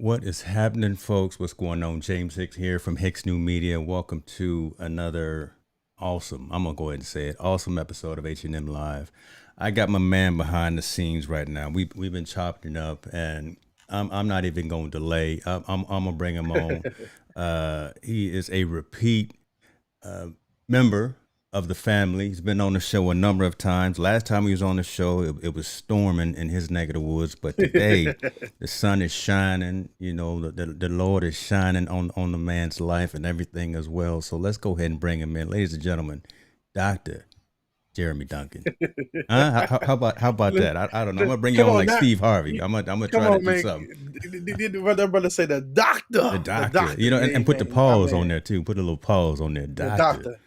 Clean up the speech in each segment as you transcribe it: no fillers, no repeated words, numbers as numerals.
What is happening, folks? What's going on? James Hicks here from Hicks New Media. Welcome to another awesome, I'm going to go ahead and say it, awesome episode of H&M Live. I got my man behind the scenes right now. We've been chopping up, and I'm not even going to delay. I'm going to bring him on. He is a repeat member of the family. He's been on the show a number of times. Last time he was on the show, it was storming in his neck of the woods. But today, the sun is shining. You know, the Lord is shining on the man's life and everything as well. So let's go ahead and bring him in, ladies and gentlemen. Dr. Jeremy Duncan. How about that? I don't know. I'm gonna bring you Come on on, like now. Steve Harvey. I'm gonna Come try to on, do man. something. Brother, brother say the The doctor, doctor, you know, yeah, and put the man, my pause on man, there too. Put a little pause on there, the doctor. doctor.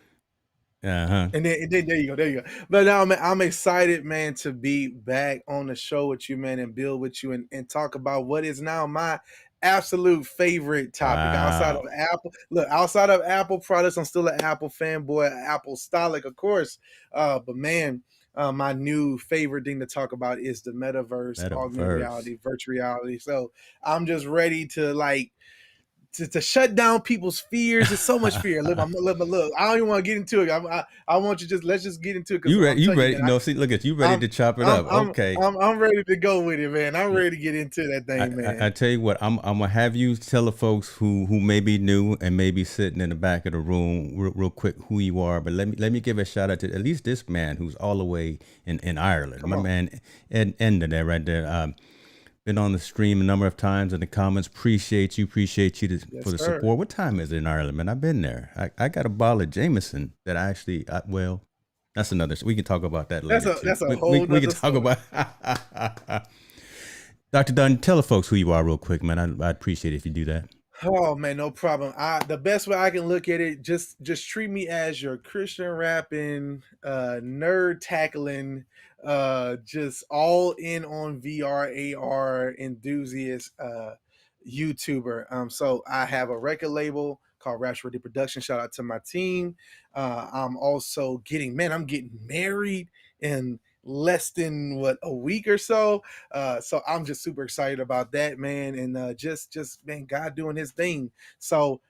Uh-huh. And then there you go. But now, man, I'm excited, man, to be back on the show with you, man, and build with you and talk about what is now my absolute favorite topic outside of Wow. Apple. Look, outside of Apple products, I'm still an Apple fanboy, Apple stolic, of course. But man, my new favorite thing to talk about is the metaverse, augmented Metaverse. reality, virtual reality. So I'm just ready to to shut down people's fears. There's so much fear. Look, I don't even want to get into it. I want you let's just get into it because You ready? I'm You telling you, ready? man. No, see, look at you ready I'm to chop it I'm up. I'm Okay. I'm ready to go with it, man. I'm ready to get into that thing, I man. tell you what, I'm gonna have you tell the folks who may be new and may be sitting in the back of the room real quick who you are. But let me give a shout out to at least this man who's all the way in Ireland. Come My on. man, end of that right there. Been on the stream a number of times in the comments. Appreciate you for Yes, the sir. support. What time is it in Ireland, man? I've been there. I got a bottle of Jameson that well, that's another. We can talk about that That's later a too. that's a We whole we can nother talk story. about. Dr. Dunn, tell the folks who you are real quick, man. I'd appreciate it if you do that. Oh man, no problem. The best way I can look at it, just treat me as your Christian rapping, nerd tackling, just all in on VR AR enthusiast YouTuber. So I have a record label called Rashford Production. Shout out to my team. I'm also I'm getting married in less than what, a week or so. So I'm just super excited about that, man, and just man, God doing His thing. So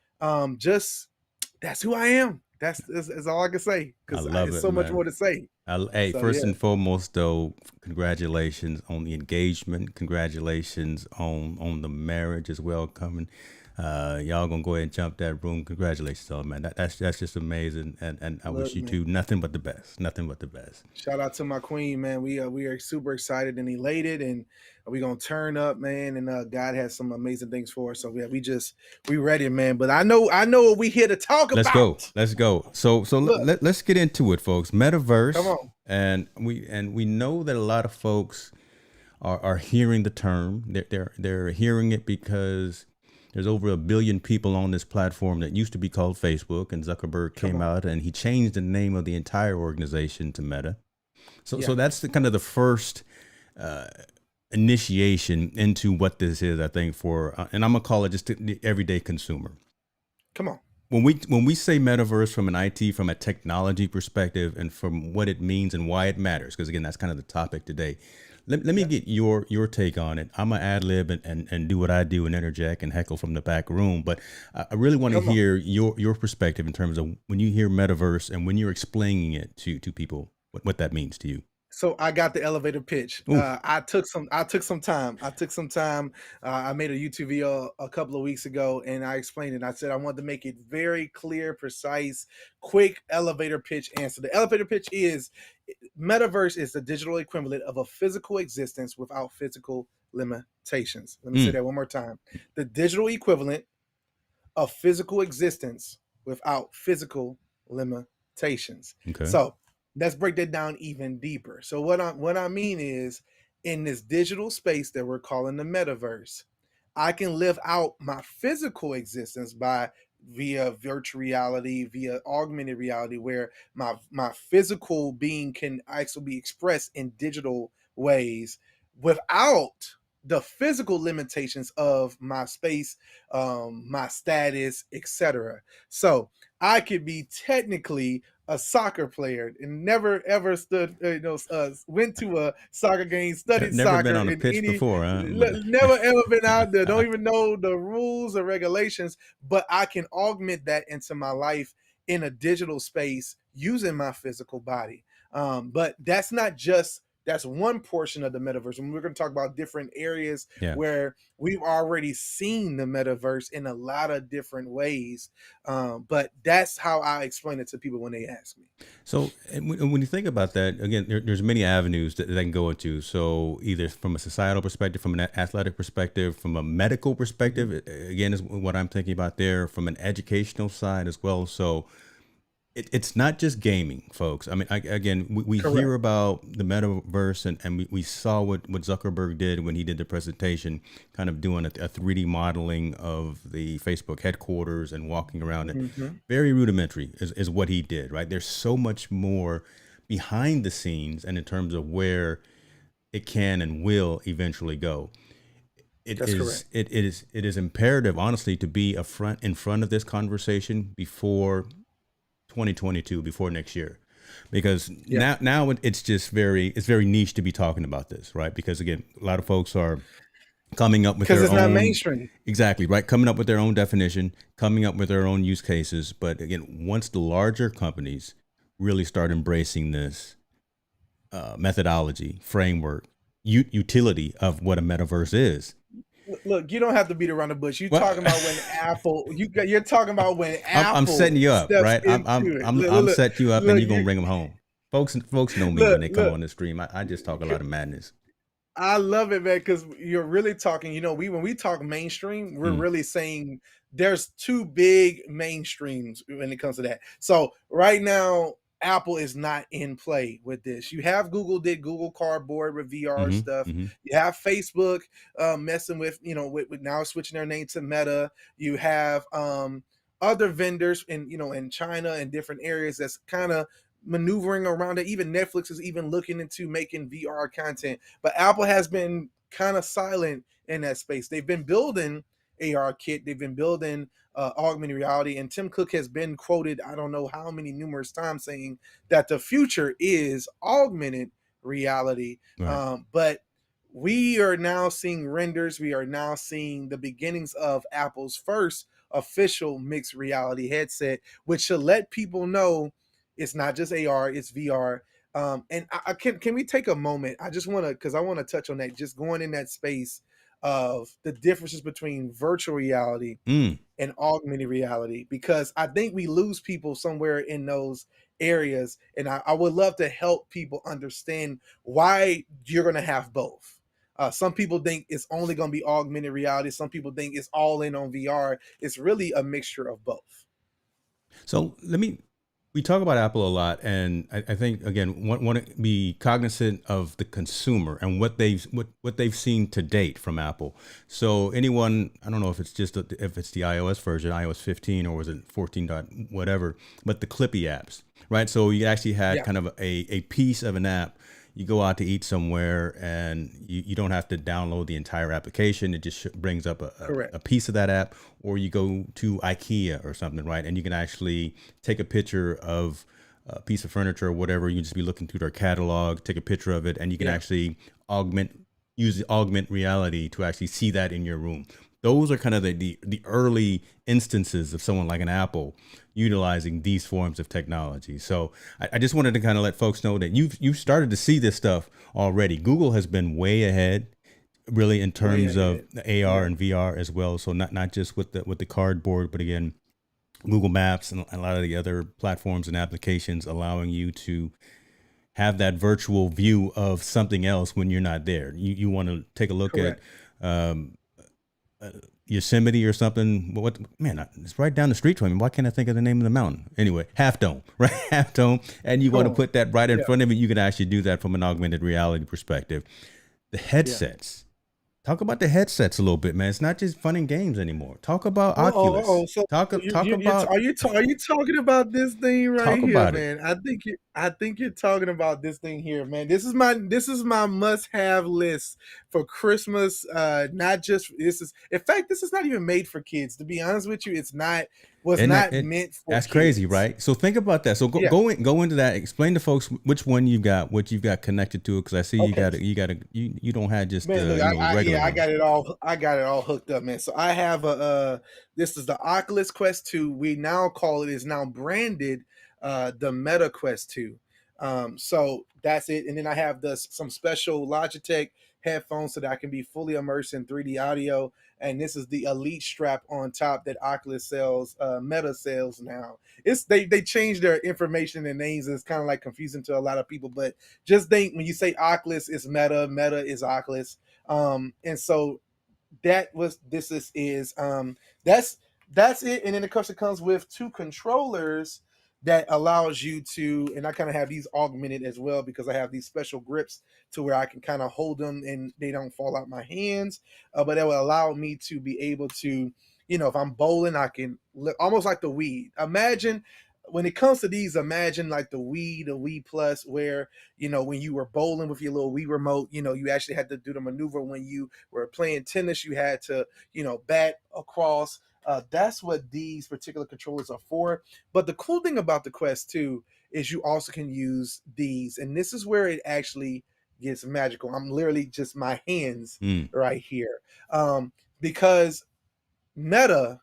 just that's who I am. That's all I can say I because love it's it, so much man. more to say. Hey, So first yeah, and foremost, though, congratulations on the engagement. Congratulations on the marriage as well coming. Y'all gonna go ahead and jump that room. Congratulations, on man. That's just amazing, and I wish look, you man. two nothing but the best. Nothing but the best. Shout out to my queen, man. We are super excited and elated, and we gonna turn up, man. And God has some amazing things for us. So yeah, we ready, man. But I know what we here to talk Let's go. about. Let's go. So Look, let's get into it, folks. come Metaverse, on. and we know that a lot of folks are hearing the term. They're hearing it because there's over 1 billion people on this platform that used to be called Facebook, and Zuckerberg Come came on. out and he changed the name of the entire organization to Meta. So Yeah. that's the kind of the first initiation into what this is, I think, for and I'm gonna call it just the everyday consumer. Come on. When we say metaverse from an IT, from a technology perspective, and from what it means and why it matters, because again, that's kind of the topic today. Let me Yeah. get your take on it. I'm gonna ad lib and do what I do and interject and heckle from the back room, but I really want to Come on. hear your perspective in terms of when you hear metaverse and when you're explaining it to people, what that means to you. So I got the elevator pitch. Oof. I took some time. I made a YouTube video a couple of weeks ago, and I explained it. I said I wanted to make it very clear, precise, quick elevator pitch answer. The elevator pitch is metaverse is the digital equivalent of a physical existence without physical limitations. Let me say Mm, that one more time. The digital equivalent of physical existence without physical limitations. okay. So let's break that down even deeper. So what I mean is, in this digital space that we're calling the metaverse, I can live out my physical existence by via virtual reality, via augmented reality, where my physical being can actually be expressed in digital ways without the physical limitations of my space, my status, etc. So I could be technically a soccer player and never ever went to a soccer game, studied Never been soccer on a in pitch any, before, huh? But never ever been out there, don't even know the rules or regulations, but I can augment that into my life in a digital space using my physical body. But that's one portion of the metaverse. And we're going to talk about different areas yeah. where we've already seen the metaverse in a lot of different ways. But that's how I explain it to people when they ask me. So when you think about that, again, there's many avenues that they can go into. So either from a societal perspective, from an athletic perspective, from a medical perspective, again, is what I'm thinking about there, from an educational side as well. So it's not just gaming, folks. I mean, again, we hear Correct. about the metaverse, and we saw what Zuckerberg did when he did the presentation, kind of doing a 3D modeling of the Facebook headquarters and walking around it. Mm-hmm. Very rudimentary is what he did, right? There's so much more behind the scenes and in terms of where it can and will eventually go. That's correct. It is imperative, honestly, to be in front of this conversation before 2022, before next year, because Yeah. now it's just it's very niche to be talking about this, right? Because again, a lot of folks are coming up with Because their it's not own, mainstream. exactly right, coming up with their own definition, coming up with their own use cases. But again, once the larger companies really start embracing this methodology, framework, utility of what a metaverse is. Look, you don't have to beat around the bush. You Well, talking about when Apple? You're talking about when I'm setting Apple you up, steps right? into it. I'm setting you up, and Look, you're gonna bring them home. Folks know me when look, they come look. on the stream. I just talk a lot of madness. I love it, man, because you're really talking. When we talk mainstream, we're Mm, really saying there's two big mainstreams when it comes to that. So right now, Apple is not in play with this. You have Google did Google Cardboard with VR mm-hmm, stuff. mm-hmm. You have Facebook messing with with now switching their name to Meta. You have other vendors in China and different areas that's kind of maneuvering around it. Even Netflix is even looking into making VR content, but Apple has been kind of silent in that space. They've been building AR kit, they've been building augmented reality, and Tim Cook has been quoted, I don't know how many numerous times, saying that the future is augmented reality. Right. But we are now seeing renders. We are now seeing the beginnings of Apple's first official mixed reality headset, which should let people know it's not just AR, it's VR. And I can we take a moment? I just want to, because I want to touch on that, just going in that space of the differences between virtual reality Mm. and augmented reality, because I think we lose people somewhere in those areas. And I would love to help people understand why you're going to have both. Some people think it's only going to be augmented reality. Some people think it's all in on VR. It's really a mixture of both. So we talk about Apple a lot, and I think again want to be cognizant of the consumer and what they've seen to date from Apple. So anyone, I don't know if it's if it's the iOS version, iOS 15, or was it 14 dot whatever, but the Clippy apps, right? So you actually had Yeah, kind of a piece of an app. You go out to eat somewhere, and you don't have to download the entire application. It just brings up correct. a piece of that app. Or you go to IKEA or something, right? And you can actually take a picture of a piece of furniture or whatever. You can just be looking through their catalog, take a picture of it, and you can Yeah, actually use the augment reality to actually see that in your room. Those are kind of the early instances of someone like an Apple utilizing these forms of technology. So I just wanted to kind of let folks know that you've started to see this stuff already. Google has been way ahead, really, in way terms of ahead. the AR Yeah, and VR as well. So not just with the cardboard, but again, Google Maps and a lot of the other platforms and applications allowing you to have that virtual view of something else when you're not there. You want to take a look at correct. um, uh, Yosemite or something. What man? It's right down the street from me. Why can't I think of the name of the mountain? Anyway, Half Dome, right? Half Dome, and you Come want to on. put that right in Yeah, front of it. You can actually do that from an augmented reality perspective. The yeah. headsets. Talk about the headsets a little bit, man. It's not just fun and games anymore. Talk about Oh. Oculus. So Talk you talk you you're about are you talking about this thing right talk here, about it. man? I think you. I think you're talking about this thing here, man. This is my must-have list for Christmas. Not just this is in fact, this is not even made for kids. To be honest with you, it's not was And not meant for that's crazy, kids. right? So think about that. So Yeah. go into that. Explain to folks which one you got, what you've got connected to it, because I see Okay. you don't have just Man, look, the regular yeah, I one. got it all. I got it all hooked up, man. So I have a. This is the Oculus Quest 2. We now call it is now branded, the Meta Quest 2. So that's it. And then I have some special Logitech headphones so that I can be fully immersed in 3D audio. And this is the Elite strap on top that Oculus sells, Meta sells now. It's they changed their information and names. And it's kind of like confusing to a lot of people, but just think when you say Oculus is Meta, Meta is Oculus. And so that was this is that's that's it. And then of course it comes with two controllers that allows you to, and I kind of have these augmented as well because I have these special grips to where I can kind of hold them and they don't fall out my hands. But that will allow me to be able to, if I'm bowling, I can almost like the Wii. Imagine when it comes to these, imagine like the Wii Plus, where when you were bowling with your little Wii remote, you actually had to do the maneuver. When you were playing tennis, you had to, bat across. That's what these particular controllers are for. But the cool thing about the Quest 2 is you also can use these, and this is where it actually gets magical. I'm literally just my hands Mm, right here, because Meta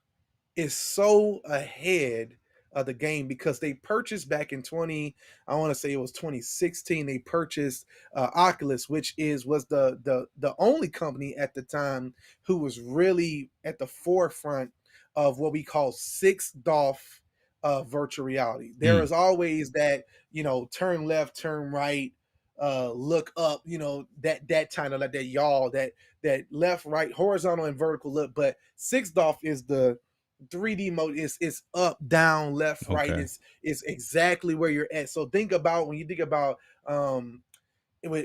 is so ahead of the game because they purchased back in 20, I want to say it was 2016, they purchased Oculus, which was the only company at the time who was really at the forefront of what we call 6 DoF virtual reality. There mm, is always that, turn left, turn right, look up, that kind of like that y'all, that left, right, horizontal and vertical look. But 6 DoF is the 3D mode, is up, down, left, right. okay. Is exactly where you're at. So think about when you think about when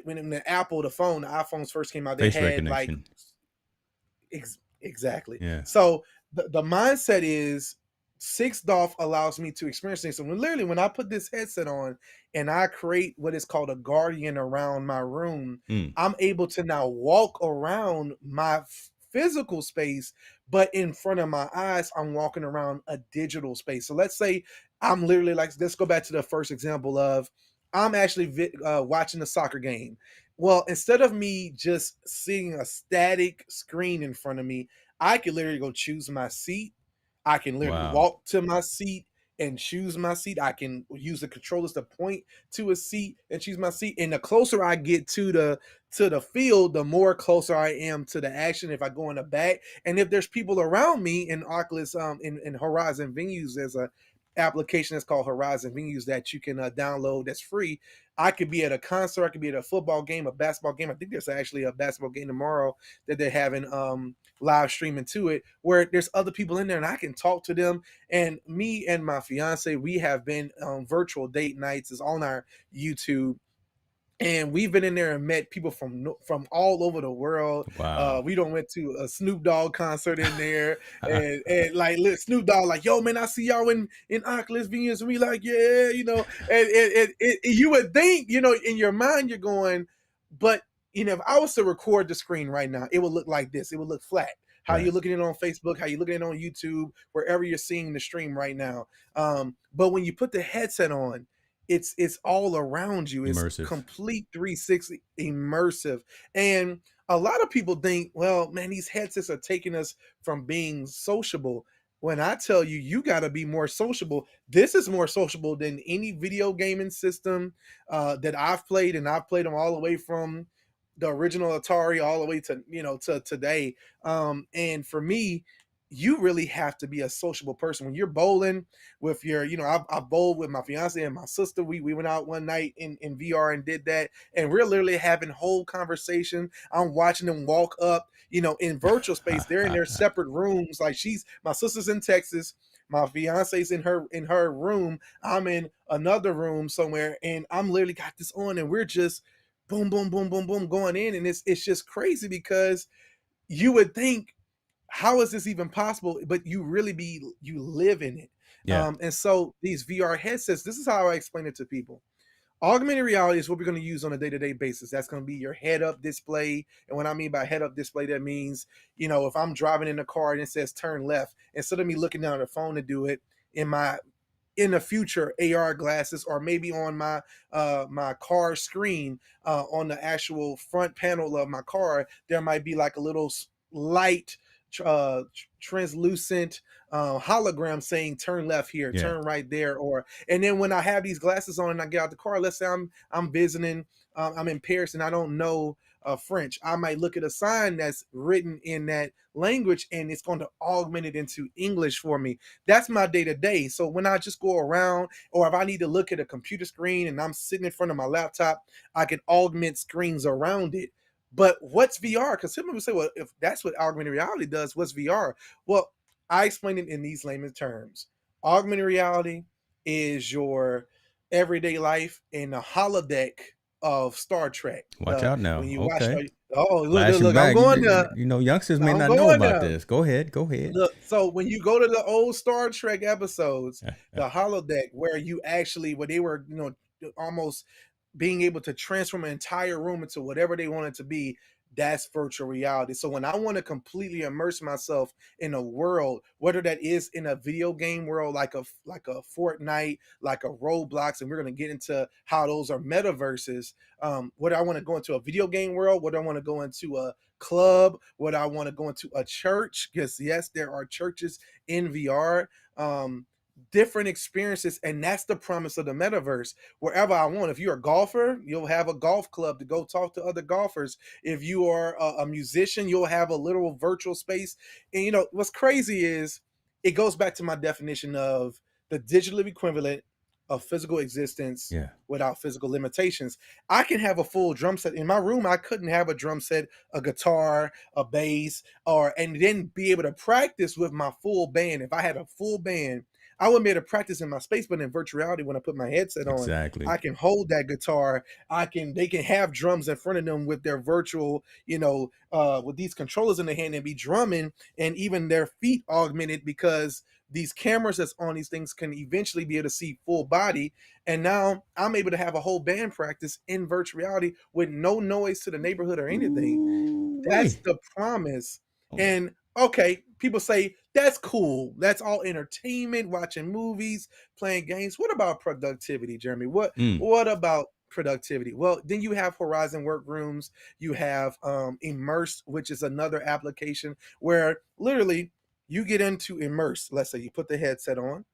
in the Apple, the iPhones first came out, they Face had like recognition. exactly. Yeah. So the mindset is 6 DoF allows me to experience things. So literally, when I put this headset on and I create what is called a guardian around my room, Mm, I'm able to now walk around my physical space, but in front of my eyes, I'm walking around a digital space. So let's say I'm literally like, let's go back to the first example of I'm actually watching a soccer game. Well, instead of me just seeing a static screen in front of me, I can literally go choose my seat. I can literally wow. walk to my seat and choose my seat. I can use the controllers to point to a seat and choose my seat. And the closer I get to the field, the more closer I am to the action. If I go in the back, and if there's people around me in Oculus, in Horizon Venues, there's a application that's called Horizon Venues that you can download. That's free. I could be at a concert. I could be at a football game, a basketball game. I think there's actually a basketball game tomorrow that they're having live streaming to it, where there's other people in there and I can talk to them. And me and my fiance, we have been virtual date nights is on our YouTube, and we've been in there and met people from all over the world. Wow. We don't went to a Snoop Dogg concert in there, and like Snoop Dogg, like, yo man, I see y'all in Oculus Venues, and we like, yeah, and you would think, in your mind you're going, but if I was to record the screen right now, it would look like this. It would look flat. How Right. you're looking at it on Facebook, how you're looking at it on YouTube, wherever you're seeing the stream right now. But when you put the headset on, it's all around you. It's Immersive. complete 360 immersive. And a lot of people think, well, man, these headsets are taking us from being sociable. When I tell you, you got to be more sociable. This is more sociable than any video gaming system that I've played, and I've played them all the way from the original Atari all the way to to today. And for me, you really have to be a sociable person when you're bowling with your, I've bowled with my fiance and my sister. We went out one night in VR and did that, and we're literally having whole conversation. I'm watching them walk up, in virtual space. They're in their separate rooms. Like my sister's in Texas, my fiance's in her room. I'm in another room somewhere, and I'm literally got this on, and we're just boom, boom, boom, boom, boom going in, and it's just crazy because you would think, how is this even possible? But you live in it. Yeah. And so these VR headsets, this is how I explain it to people. Augmented reality is what we're going to use on a day-to-day basis. That's going to be your head-up display. And what I mean by head-up display, that means, if I'm driving in a car and it says turn left, instead of me looking down at the phone to do it, in the future AR glasses, or maybe on my car screen, on the actual front panel of my car, there might be like a little light, translucent hologram saying turn left here, Yeah. turn right there. Or and then when I have these glasses on and I get out the car, let's say I'm visiting, I'm in Paris and I don't know French, I might look at a sign that's written in that language and it's going to augment it into English for me. That's my day to day. So when I just go around, or if I need to look at a computer screen and I'm sitting in front of my laptop, I can augment screens around it. But what's VR? Because some people say, well, if that's what augmented reality does, what's VR? Well, I explain it in these layman terms. Augmented reality is your everyday life in the holodeck of Star Trek. Watch The out when now. you watch, Okay. oh look, look, Flashing look, I'm back. going to, Youngsters may I'm not know going about to. this. Go ahead. Go ahead. Look, so when you go to the old Star Trek episodes, the holodeck where they were, almost being able to transform an entire room into whatever they want it to be, that's virtual reality. So when I want to completely immerse myself in a world, whether that is in a video game world like a Fortnite, like a Roblox, and we're going to get into how those are metaverses. Whether I want to go into a video game world, whether I want to go into a club, whether I want to go into a church, because yes, there are churches in VR. Different experiences, and that's the promise of the metaverse. Wherever I want, if you're a golfer, you'll have a golf club to go talk to other golfers. If you are a musician, you'll have a literal virtual space. And what's crazy is it goes back to my definition of the digital equivalent of physical existence Yeah. without physical limitations. I can have a full drum set in my room. I couldn't have a drum set, a guitar, a bass, and then be able to practice with my full band. If I had a full band, I wouldn't be able to practice in my space. But in virtual reality, when I put my headset on, Exactly. I can hold that guitar. They can have drums in front of them with their virtual, with these controllers in their hand and be drumming, and even their feet augmented, because these cameras that's on these things can eventually be able to see full body. And now I'm able to have a whole band practice in virtual reality with no noise to the neighborhood or anything. That's Ooh-wee. the promise. Oh, And okay, people say that's cool. That's all entertainment, watching movies, playing games. What about productivity, Jeremy? What mm. what about productivity? Well, then you have Horizon Workrooms, you have Immerse, which is another application where literally you get into Immerse. Let's say you put the headset on.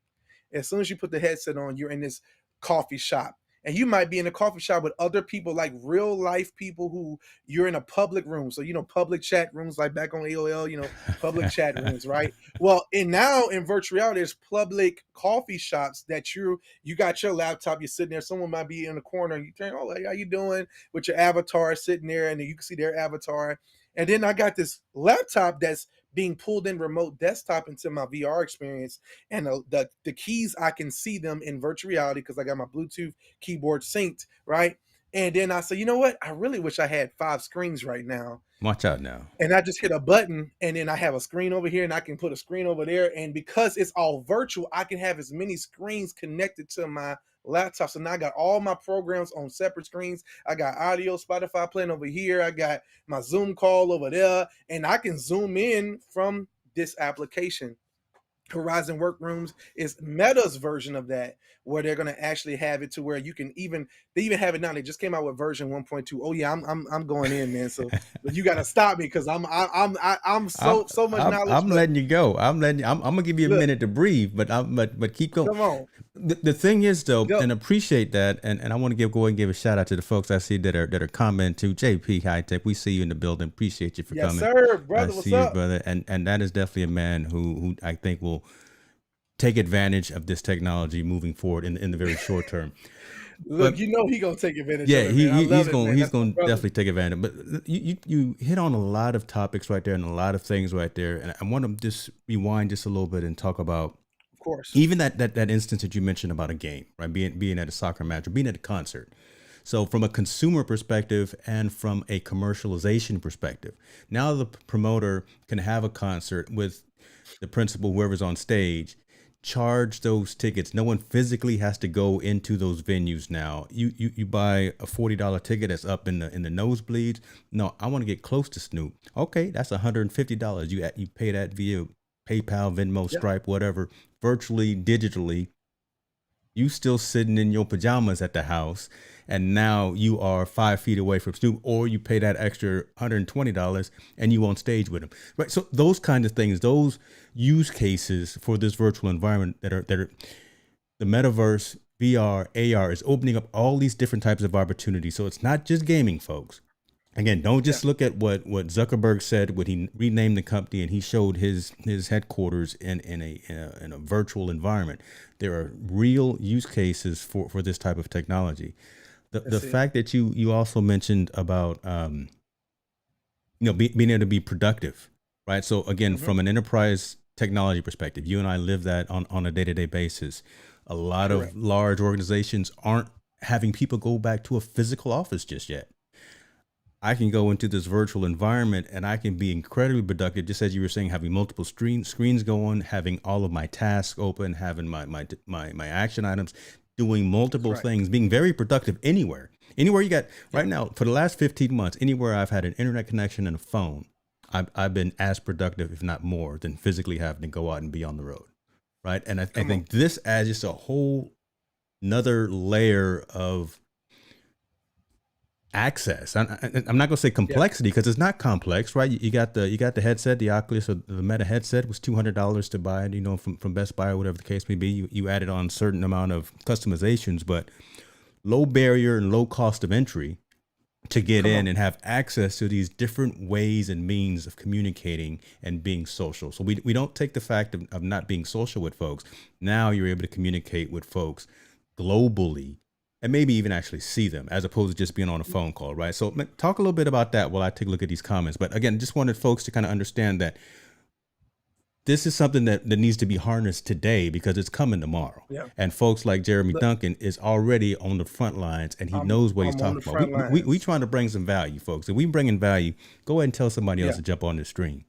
As soon as you put the headset on, you're in this coffee shop. And you might be in a coffee shop with other people, like real life people, who you're in a public room. So, public chat rooms like back on AOL, public chat rooms, right? Well, and now in virtual reality, there's public coffee shops that you got your laptop, you're sitting there, someone might be in the corner, and you turn, oh, hey, how you doing? With your avatar sitting there, and then you can see their avatar. And then I got this laptop that's being pulled in remote desktop into my VR experience, and the keys, I can see them in virtual reality because I got my Bluetooth keyboard synced, right? And then I say, you know what? I really wish I had 5 screens right now. Watch out now. And I just hit a button, and then I have a screen over here, and I can put a screen over there. And because it's all virtual, I can have as many screens connected to my laptop. So now I got all my programs on separate screens. I got audio, Spotify playing over here. I got my Zoom call over there, and I can zoom in from this application. Horizon Workrooms is Meta's version of that, where they're going to actually have it to where they even have it now. They just came out with version 1.2. Oh yeah, I'm going in, man. So but you got to stop me because I'm I'm, so much knowledge. I'm But letting you go. I'm gonna give you a look, minute to breathe, but keep going. come on, The thing is though, go. and appreciate that, and I want to go ahead and give a shout out to the folks I see that are commenting too. JP High Tech, we see you in the building. Appreciate you for Yes, coming. sir, I brother. What's see you, up? brother, and that is definitely a man who I think will take advantage of this technology moving forward in the very short term. Look, But he gonna take advantage yeah, of it, man. I he's love it, going man. he's That's my going to brother. definitely take advantage. But you hit on a lot of topics right there and a lot of things right there, and I want to just rewind just a little bit and talk about Of course. even that instance that you mentioned about a game, right? Being at a soccer match or being at a concert. So from a consumer perspective and from a commercialization perspective, now the promoter can have a concert with the principal, whoever's on stage, charge those tickets. No one physically has to go into those venues now. You buy a $40 ticket that's up in the nosebleeds. No, I want to get close to Snoop. Okay, that's $150. You pay that via PayPal, Venmo, Yeah. Stripe, whatever, virtually, digitally. You still sitting in your pajamas at the house, and now you are 5 feet away from Snoop, or you pay that extra $120 and you on stage with him, right? So those kind of things, those use cases for this virtual environment that are the metaverse, VR, AR is opening up all these different types of opportunities. So it's not just gaming, folks. Again, don't Yeah. just look at what Zuckerberg said when he renamed the company and he showed his headquarters in a virtual environment. There are real use cases for this type of technology. The That's it. fact that you also mentioned about being able to be productive, right? So again, Hmm. from an enterprise technology perspective, you and I live that on a day-to-day basis. A lot of Correct. large organizations aren't having people go back to a physical office just yet. I can go into this virtual environment and I can be incredibly productive, just as you were saying, having multiple screens going, having all of my tasks open, having my action items, doing That's multiple right. things, being very productive anywhere. Anywhere you got Yeah. right now, for the last 15 months, anywhere I've had an internet connection and a phone, I've been as productive, if not more, than physically having to go out and be on the road. Right. And I Come on. think this adds just a whole another layer of access. I'm not gonna say Yeah. complexity because it's not complex, right? You got the headset, the Oculus or the Meta headset was $200 to buy it, from Best Buy or whatever the case may be. You added on a certain amount of customizations, but low barrier and low cost of entry to get Come in on. and have access to these different ways and means of communicating and being social. So we don't take the fact of not being social with folks. Now you're able to communicate with folks globally and maybe even actually see them as opposed to just being on a phone call, right? So talk a little bit about that while I take a look at these comments. But again, just wanted folks to kind of understand that this is something that needs to be harnessed today because it's coming tomorrow. Yeah. And folks like Jeremy Look, Duncan is already on the front lines and he I'm knows what he's I'm on talking the about. front We lines. trying to bring some value, folks. If we bring in value, go ahead and tell somebody else Yeah. to jump on this stream.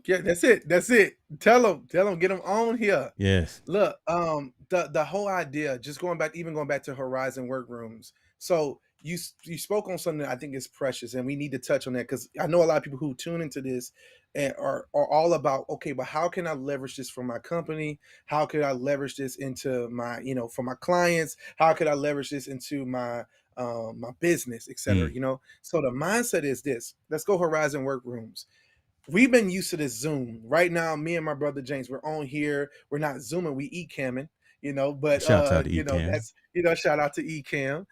Yeah. That's it. That's it. Tell them, get them on here. Yes. Look, the whole idea, just going back to Horizon Workrooms. So you spoke on something that I think is precious, and we need to touch on that because I know a lot of people who tune into this and are all about, okay, but how can I leverage this for my company? How could I leverage this into my, for my clients? How could I leverage this into my business, etc. Mm. So the mindset is this: let's go Horizon Workrooms. We've been used to this Zoom. Right now, me and my brother James, we're on here. We're not Zooming, we camming, but Shouts out to Ecam. that's shout out to Ecam,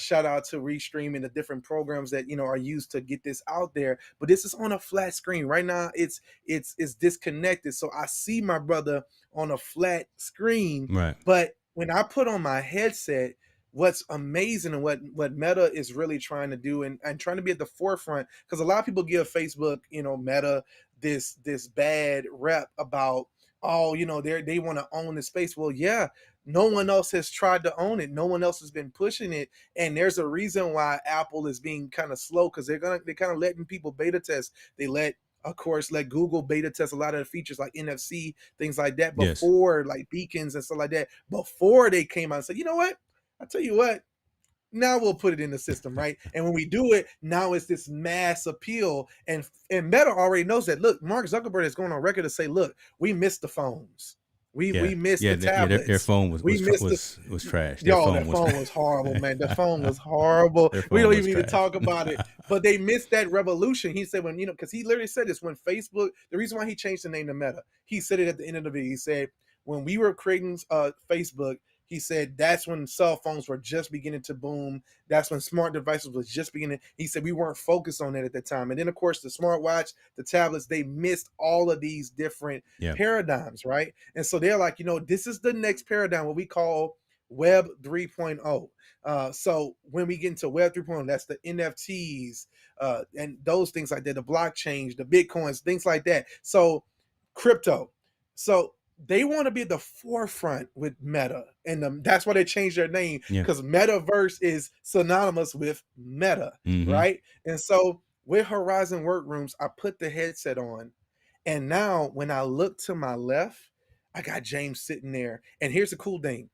shout out to Restream and the different programs that are used to get this out there. But this is on a flat screen. Right now, it's disconnected. So I see my brother on a flat screen, Right. but when I put on my headset, what's amazing and what Meta is really trying to do and trying to be at the forefront, because a lot of people give Facebook, Meta, this bad rep about, oh, they want to own the space. Well, yeah, no one else has tried to own it. No one else has been pushing it, and there's a reason why Apple is being kind of slow, because they're kind of letting people beta test. They of course, let Google beta test a lot of the features like NFC, things like that, Yes. before, like beacons and stuff like that, before they came out and said, you know what? I tell you what, now we'll put it in the system, right? And when we do it, now it's this mass appeal, and Meta already knows that. Look, Mark Zuckerberg is going on record to say, look, we missed the phones, Yeah. we missed Yeah. the Their tablets, phone we missed the was trash. Their y'all. phone That was phone was horrible, man. The phone was horrible. their We phone don't was even need to trash. talk about it, but they missed that revolution. He said because he literally said this when Facebook. The reason why he changed the name to Meta, he said it at the end of the video. He said when we were creating Facebook, he said that's when cell phones were just beginning to boom. That's when smart devices was just beginning. He said we weren't focused on it at the time. And then, of course, the smartwatch, the tablets, they missed all of these different Yeah. paradigms, right? And so they're like, this is the next paradigm, what we call Web 3.0. So when we get into Web 3.0, that's the NFTs and those things like that, the blockchain, the Bitcoins, things like that. So crypto. So they want to be at the forefront with Meta, and that's why they changed their name, Yeah. because Metaverse is synonymous with Meta, Mm-hmm. right? And so with Horizon Workrooms, I put the headset on, and now when I look to my left, I got James sitting there. And here's the cool thing.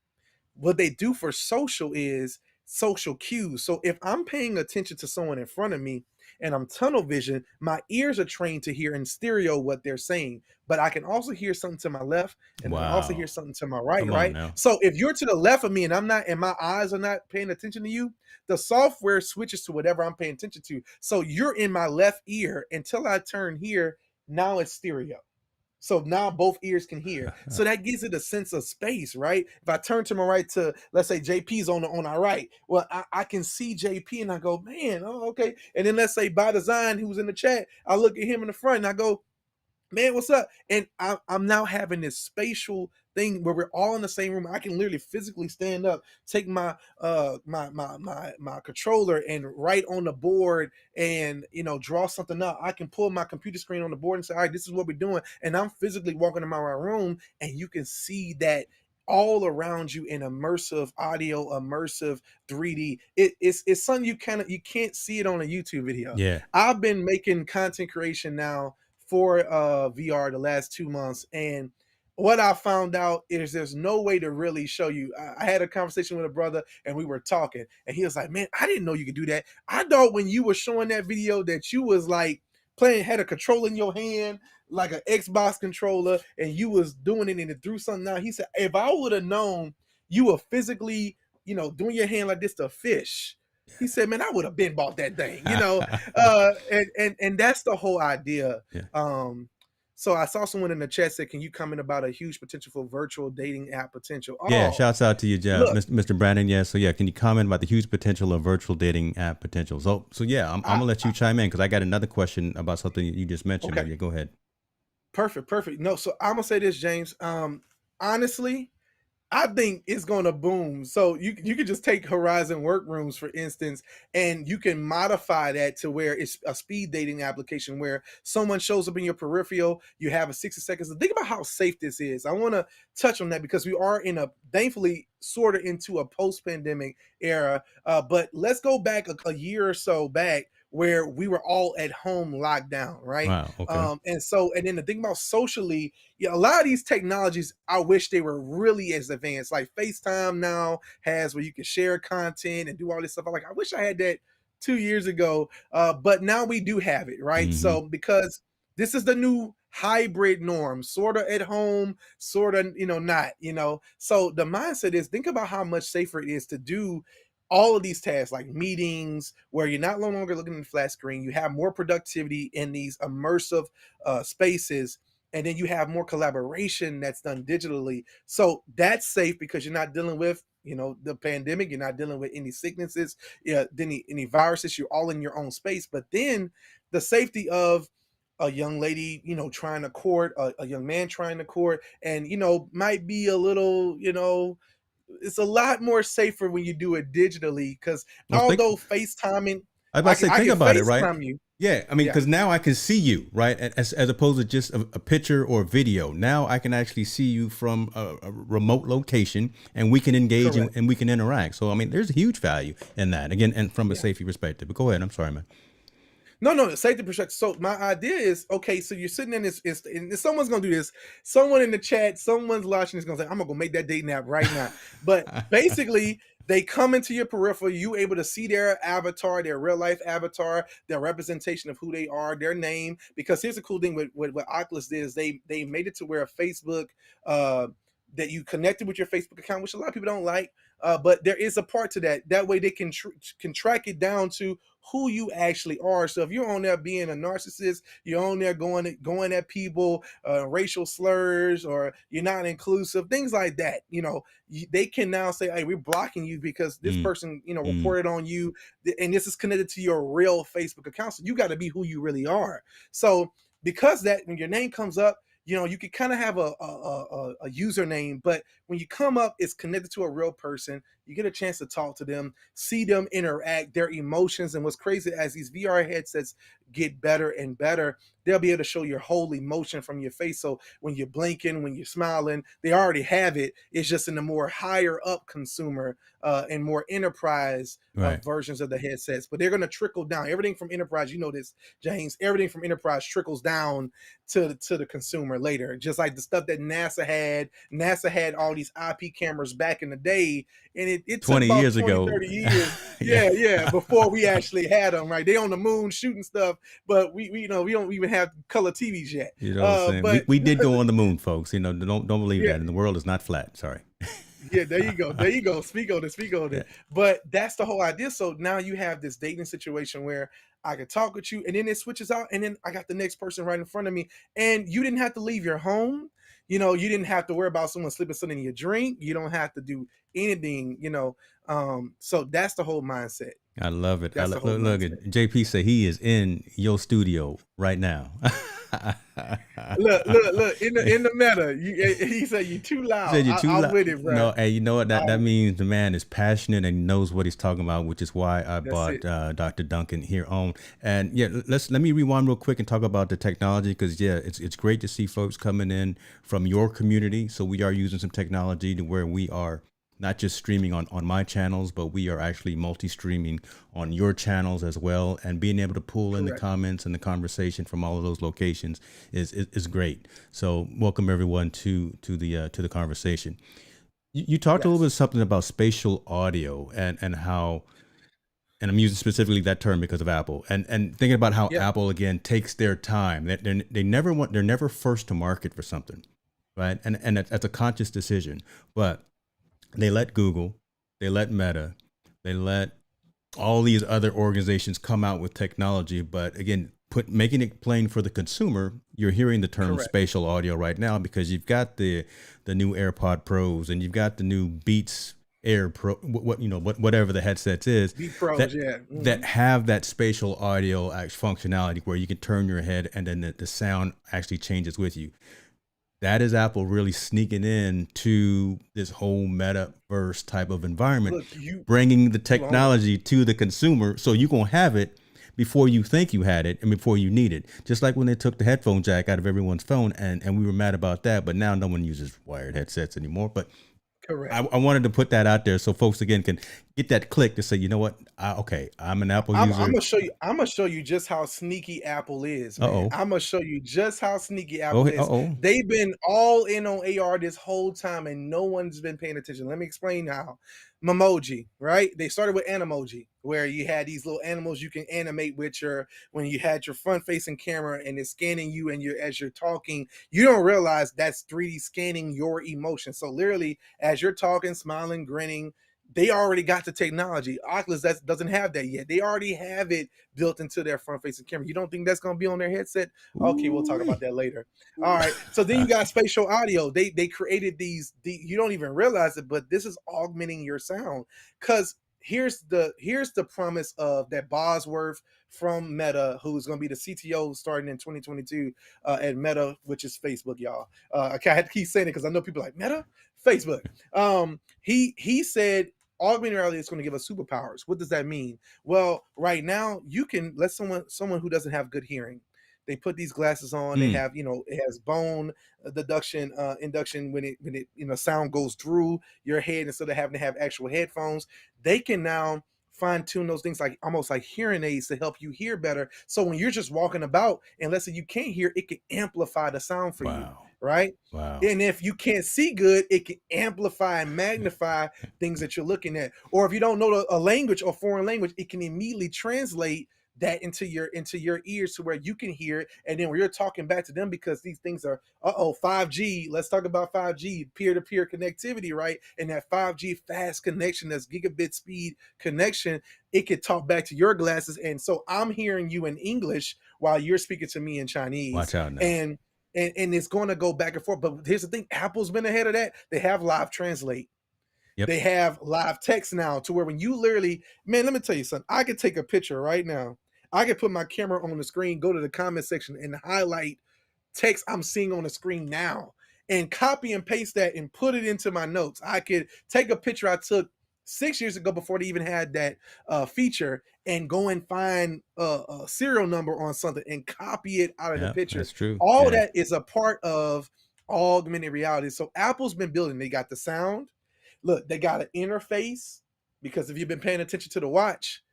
What they do for social is social cues. So if I'm paying attention to someone in front of me and I'm tunnel vision, my ears are trained to hear in stereo what they're saying. But I can also hear something to my left and then also hear Wow. something to my right, Come on right? now. So if you're to the left of me and I'm not, and my eyes are not paying attention to you, the software switches to whatever I'm paying attention to. So you're in my left ear until I turn here. Now it's stereo. So now both ears can hear. So that gives it a sense of space, right? If I turn to my right to, let's say JP's on our right, well, I can see JP and I go, man, oh, okay. And then let's say by design, who's in the chat, I look at him in the front and I go, man, what's up? And I'm now having this spatial thing where we're all in the same room. I can literally physically stand up, take my my controller and write on the board and draw something up. I can pull my computer screen on the board and say, all right, this is what we're doing. And I'm physically walking in my room and you can see that all around you in immersive audio, immersive 3D. It's something you can't see it on a YouTube video. Yeah. I've been making content creation now for VR the last 2 months. And what I found out is there's no way to really show you. I had a conversation with a brother and we were talking, and he was like, man, I didn't know you could do that. I thought when you were showing that video that you was like playing, had a controller in your hand, like an Xbox controller, and you was doing it and it threw something out. He said, if I would have known you were physically, doing your hand like this to fish, he said, man, I would have been bought that thing, and that's the whole idea. Yeah. So I saw someone in the chat said, can you comment about a huge potential for virtual dating app potential? Yeah, Oh, shouts out to you, Jeff, look, Mr. Brandon. Yeah, so yeah, can you comment about the huge potential of virtual dating app potential? So yeah, I'm gonna let you chime in because I got another question about something you just mentioned. okay, Yeah, go ahead. perfect. No, so I'm gonna say this, James. Honestly, I think it's going to boom. So you could just take Horizon Workrooms, for instance, and you can modify that to where it's a speed dating application where someone shows up in your peripheral, you have a 60 seconds. Think about how safe this is. I want to touch on that because we are thankfully, sort of into a post-pandemic era. But let's go back a year or so back where we were all at home locked down, right? Wow. Okay. And then the thing about socially, yeah, a lot of these technologies, I wish they were really as advanced. Like FaceTime now has where you can share content and do all this stuff. I'm like, I wish I had that 2 years ago. But now we do have it, right? Mm-hmm. So because this is the new hybrid norm, sort of at home, sort of, not, So the mindset is think about how much safer it is to do all of these tasks like meetings where you're not no longer looking at the flat screen. You have more productivity in these immersive spaces, and then you have more collaboration that's done digitally. So that's safe because you're not dealing with the pandemic. You're not dealing with any sicknesses, any viruses. You're all in your own space. But then the safety of a young lady, trying to court, a young man trying to court, and might be a little, it's a lot more safer when you do it digitally because Well, although FaceTiming, I was about to say, I think can about it, right? FaceTime you. Yeah, I mean, Yeah, because now I can see you, right? As opposed to just a picture or video. Now I can actually see you from a remote location, and we can engage correct. and we can interact. So I mean, there's a huge value in that. Again, and from a Yeah. safety perspective. But go ahead. I'm sorry, man. No, the safety perspective. So my idea is okay. So you're sitting in this, and someone's gonna do this. Someone in the chat, someone's watching this, gonna say, "I'm gonna go make that dating app right now." But basically, they come into your peripheral. You able to see their avatar, their real life avatar, their representation of who they are, their name. Because here's the cool thing with what Oculus did is they made it to where Facebook. That you connected with your Facebook account, which a lot of people don't like, but there is a part to that. That way, they can track it down to who you actually are. So if you're on there being a narcissist, you're on there going at people, racial slurs, or you're not inclusive, things like that. They can now say, "Hey, we're blocking you because this Mm, person, mm. reported on you, and this is connected to your real Facebook account. So you got to be who you really are." So because that, when your name comes up, you could kind of have a username, but when you come up, it's connected to a real person. You get a chance to talk to them, see them interact, their emotions. And what's crazy, as these VR headsets get better and better, they'll be able to show your whole emotion from your face. So when you're blinking, when you're smiling, they already have it. It's just in the more higher up consumer and more enterprise Right. versions of the headsets. But they're going to trickle down. Everything from enterprise, you know this, James, everything from enterprise trickles down to the consumer later. Just like the stuff that NASA had. NASA had all these IP cameras back in the day, and it took 20 about years 20, ago. 30 years. Yeah. Yeah, before we actually had them, right? They on the moon shooting stuff, but we we don't even have color TVs yet. You know what I'm saying? But We did go on the moon, folks. You know, don't believe yeah, that. And the world is not flat. Sorry. yeah, there you go. There you go. Speak on it. Speak on Yeah. it. But that's the whole idea. So now you have this dating situation where I could talk with you, and then it switches out, and then I got the next person right in front of me, and you didn't have to leave your home. You didn't have to worry about someone slipping something in your drink. You don't have to do anything. So that's the whole mindset. I love it. That's the whole Look mindset. at JP say he is in your studio right now. Look in the meta. He said you too He loud. said you're too I'm loud. with it, bro. No, hey, you know what? That means the man is passionate and knows what he's talking about, which is why I That's bought it. Dr. Duncan here on. And yeah, let me rewind real quick and talk about the technology, because yeah, it's great to see folks coming in from your community. So we are using some technology to where we are not just streaming on my channels, but we are actually multi-streaming on your channels as well. And being able to pull in the Correct. comments and the conversation from all of those locations is great. So welcome everyone to the conversation. You talked a little Yes. bit something about spatial audio and how, and I'm using specifically that term because of Apple, and thinking about how Yeah. Apple again takes their time. They're never first to market for something, right? And that's a conscious decision, but they let Google, they let Meta, they let all these other organizations come out with technology. But again, making it plain for the consumer, you're hearing the term Correct. spatial audio right now because you've got the new AirPod Pros and you've got the new Beats Air Pro, whatever the headsets is Be pros. that Yeah. have that spatial audio functionality where you can turn your head and then the sound actually changes with you. That is Apple really sneaking in to this whole metaverse type of environment, Look, bringing the you own it. technology to the consumer. So you're going to have it before you think you had it and before you need it. Just like when they took the headphone jack out of everyone's phone, and we were mad about that, but now no one uses wired headsets anymore. But Correct. I wanted to put that out there so folks again can get that click to say, you know what? Okay, I'm an Apple I'm user. gonna show you. I'm gonna show you just how sneaky Apple is, Uh man. oh. I'm gonna show you just how sneaky Oh, Apple uh is. oh. They've been all in on AR this whole time, and no one's been paying attention. Let me explain how. Memoji, right? They started with Animoji, where you had these little animals you can animate with your when you had your front-facing camera and it's scanning you and you as you're talking. You don't realize that's 3D scanning your emotion. So literally, as you're talking, smiling, grinning, they already got the technology. Oculus doesn't have that yet. They already have it built into their front-facing camera. You don't think that's going to be on their headset? Okay, we'll talk about Ooh-wee. that later. All right. So then you got spatial audio. They created you don't even realize it, but this is augmenting your sound. Because here's the promise of that Bosworth from Meta, who's going to be the CTO starting in 2022 at Meta, which is Facebook, y'all. I have to keep saying it because I know people are like Meta, Facebook. He said augmented reality is going to give us superpowers. What does that mean? Well, right now you can let someone who doesn't have good hearing. They put these glasses on. They Mm, have, it has bone deduction, induction when it sound goes through your head instead of having to have actual headphones. They can now fine tune those things like almost like hearing aids to help you hear better. So when you're just walking about and let's say you can't hear, it can amplify the sound for you, wow. right? Wow. And if you can't see good, it can amplify and magnify things that you're looking at. Or if you don't know a language or foreign language, it can immediately translate that into your ears to where you can hear it. And then when you're talking back to them, because these things are 5G. Let's talk about 5G, peer-to-peer connectivity, right? And that 5G fast connection, that's gigabit speed connection, it could talk back to your glasses. And so I'm hearing you in English while you're speaking to me in Chinese. Watch out now. And it's going to go back and forth. But here's the thing: Apple's been ahead of that. They have live translate. Yep. They have live text now, to where when you literally, man, let me tell you something. I could take a picture right now. I could put my camera on the screen, go to the comment section, and highlight text I'm seeing on the screen now, and copy and paste that and put it into my notes. I could take a picture I took 6 years ago, before they even had that feature, and go and find a serial number on something and copy it out of the Yeah, picture. that's true. All Yeah. that is a part of augmented reality. So Apple's been building. They got the sound. Look, they got an interface, because if you've been paying attention to the watch,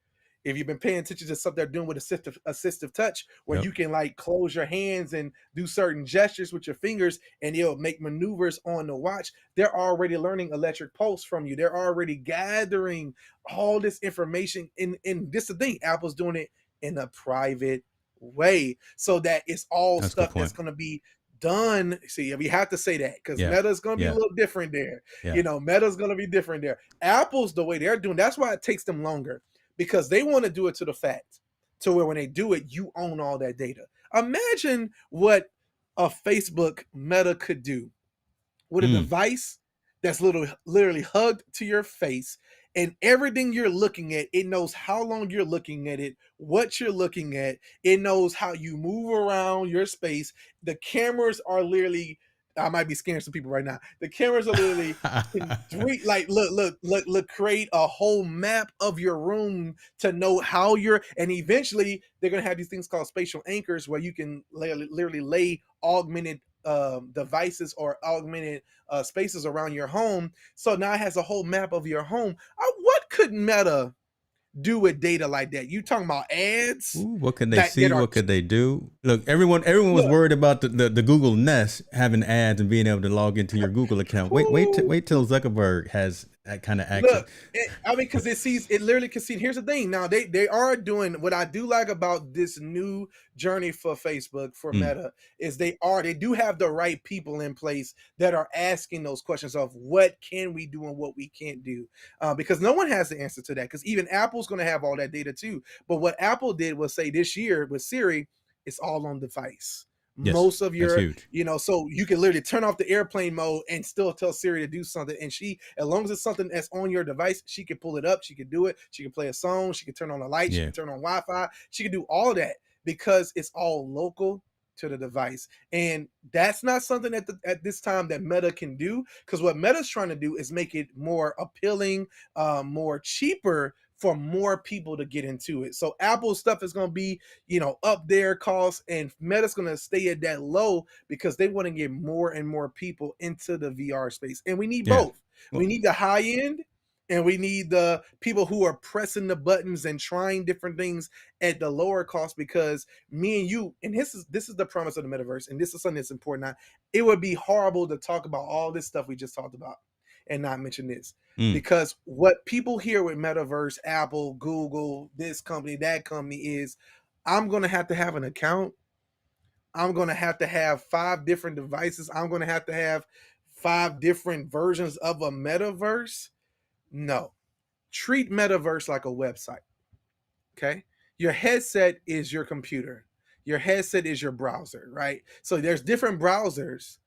if you've been paying attention to stuff they're doing with assistive touch, where Yep. you can like close your hands and do certain gestures with your fingers, and it'll make maneuvers on the watch. They're already learning electric pulse from you. They're already gathering all this information. In this is the thing, Apple's doing it in a private way, so that it's all That's a good stuff that's point. going to be done. See, we have to say that, because Yeah. Meta's going to be a Yeah. little different there. Yeah. Meta's going to be different there. Apple's the way they're doing. That's why it takes them longer, because they want to do it to the fact, to where when they do it, you own all that data. Imagine what a Facebook Meta could do with a Mm. device that's literally hugged to your face, and everything you're looking at, it knows how long you're looking at it, what you're looking at, it knows how you move around your space. The cameras are literally, I might be scaring some people right now. The cameras are literally can like look, create a whole map of your room to know how you're, and eventually they're gonna have these things called spatial anchors, where you can literally lay augmented devices or augmented spaces around your home. So now it has a whole map of your home. What could Meta do with data like that? You talking about ads Ooh, what could they that see? are What could they do? Look, everyone was look, worried about the Google Nest having ads and being able to log into your Google account. Wait till Zuckerberg has that kind of access. look, I mean, because it literally can see. Here's the thing. Now they are doing what I do like about this new journey for Facebook, for Mm. Meta, is they do have the right people in place that are asking those questions of what can we do and what we can't do, because no one has the answer to that. Because even Apple's going to have all that data too. But what Apple did was say this year with Siri, it's all on device. Yes, Most of that's your, huge. so you can literally turn off the airplane mode and still tell Siri to do something. And she, as long as it's something that's on your device, she can pull it up, she can do it, she can play a song, she can turn on the light, she Yeah. can turn on Wi-Fi, she can do all that, because it's all local to the device. And that's not something at this time that Meta can do, because what Meta's trying to do is make it more appealing, more cheaper for more people to get into it. So Apple stuff is going to be, up their costs, and Meta's going to stay at that low, because they want to get more and more people into the VR space. And we need Yeah. both. Well, We need the high end, and we need the people who are pressing the buttons and trying different things at the lower cost, because me and you, and this is the promise of the metaverse, and this is something that's important. It would be horrible to talk about all this stuff we just talked about and not mention this. mm. Because what people hear with Metaverse, Apple, Google, this company, that company, is I'm going to have an account. I'm going to have 5 different devices. I'm going to have 5 different versions of a metaverse. No. Treat Metaverse like a website. Okay? Your headset is your computer. Your headset is your browser, right? So there's different browsers,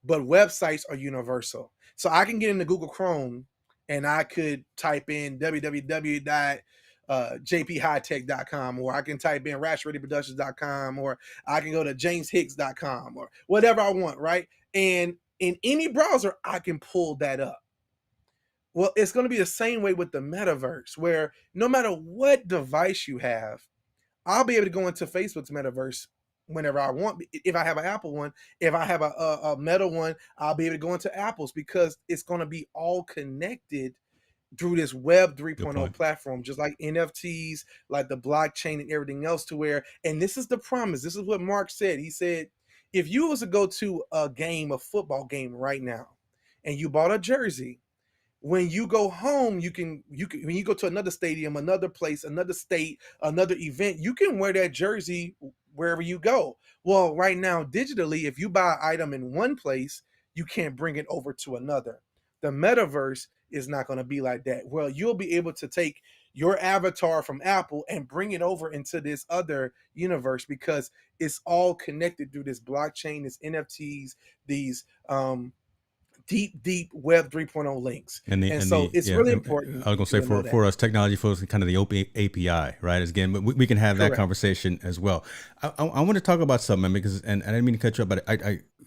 but websites are universal. So I can get into Google Chrome and I could type in www.jphightech.com, or I can type in rashreadyproductions.com, or I can go to jameshicks.com, or whatever I want, right? And in any browser, I can pull that up. Well, it's going to be the same way with the metaverse, where no matter what device you have, I'll be able to go into Facebook's metaverse whenever I want. If I have an Apple one, if I have a Meta one, I'll be able to go into Apple's, because it's going to be all connected through this Web Good 3.0 point. platform, just like NFTs, like the blockchain and everything else, to where, and this is the promise. This is what Mark said. He said, if you was to go to a football game right now, and you bought a jersey, when you go home, you can when you go to another stadium, another place, another state, another event, you can wear that jersey wherever you go. Well, right now, digitally, if you buy an item in one place, you can't bring it over to another. The metaverse is not going to be like that. Well, you'll be able to take your avatar from Apple and bring it over into this other universe, because it's all connected through this blockchain, this NFTs, these deep Web 3.0 links. And so it's really important I was gonna say, to know that. for us technology folks, kind of the open API, right? Again, but we can have that Correct. conversation as well. I want to talk about something, because and I didn't mean to cut you up, but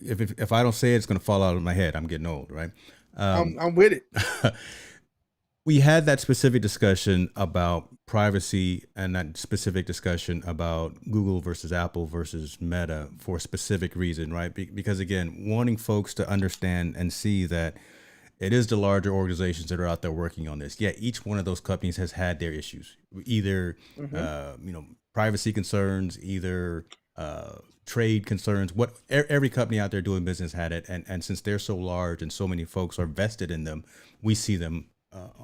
if I don't say it, it's gonna fall out of my head. I'm getting old, right? I'm with it. We had that specific discussion about privacy and that specific discussion about Google versus Apple versus Meta for a specific reason, right? Because again, wanting folks to understand and see that it is the larger organizations that are out there working on this. Yeah, each one of those companies has had their issues, either Mm-hmm. privacy concerns, either trade concerns. What every company out there doing business had it, and since they're so large and so many folks are vested in them, we see them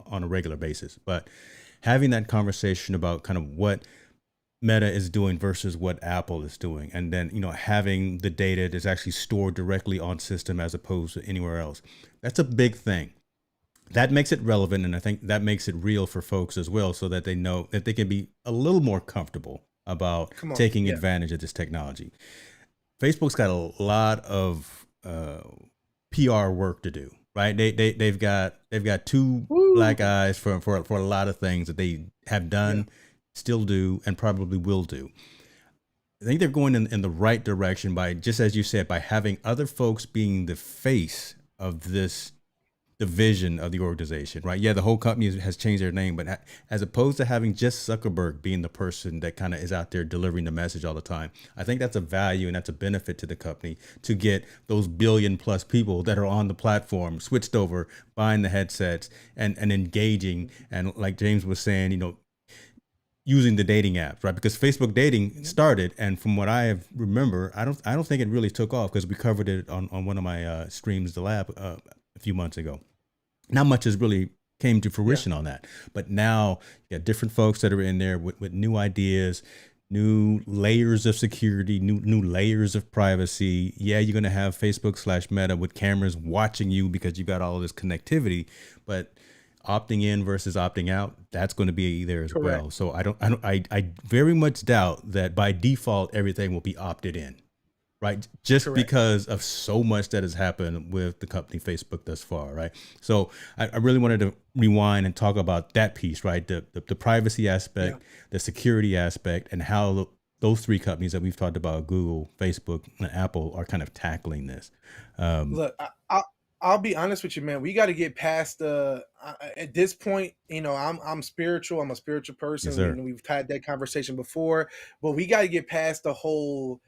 on a regular basis. But having that conversation about kind of what Meta is doing versus what Apple is doing, and then having the data that's actually stored directly on system as opposed to anywhere else. That's a big thing. That makes it relevant, and I think that makes it real for folks as well, so that they know that they can be a little more comfortable about Come on, taking yeah, advantage of this technology. Facebook's got a lot of PR work to do, right? They've got two woo, black eyes for a lot of things that they have yeah, done, still do, and probably will do. I think they're going in the right direction by, just as you said, by having other folks being the face of this division of the organization, right? Yeah, the whole company has changed their name, but as opposed to having just Zuckerberg being the person that kind of is out there delivering the message all the time, I think that's a value and that's a benefit to the company to get those billion plus people that are on the platform switched over, buying the headsets and engaging. And like James was saying, using the dating apps, right? Because Facebook dating mhm, started, and from what remember, I don't think it really took off because we covered it on one of my streams, the lab, a few months ago. Not much has really came to yeah, fruition on that, but now you got different folks that are in there with new ideas, new layers of security, new layers of privacy. Yeah, you're gonna have Facebook/Meta with cameras watching you because you got all of this connectivity, but opting in versus opting out, that's going to be there as correct, well. So I very much doubt that by default everything will be opted in, right? Just correct, because of so much that has happened with the company Facebook thus far, right? So I really wanted to rewind and talk about that piece, right? The privacy yeah. aspect, the security aspect, and how those three companies that we've talked about, Google, Facebook, and Apple, are kind of tackling this. Um, Look, I'll be honest with you, man. We got to get past the at this point. I'm spiritual. I'm a spiritual yes, person. sir. We've had that conversation before, but we got to get past the whole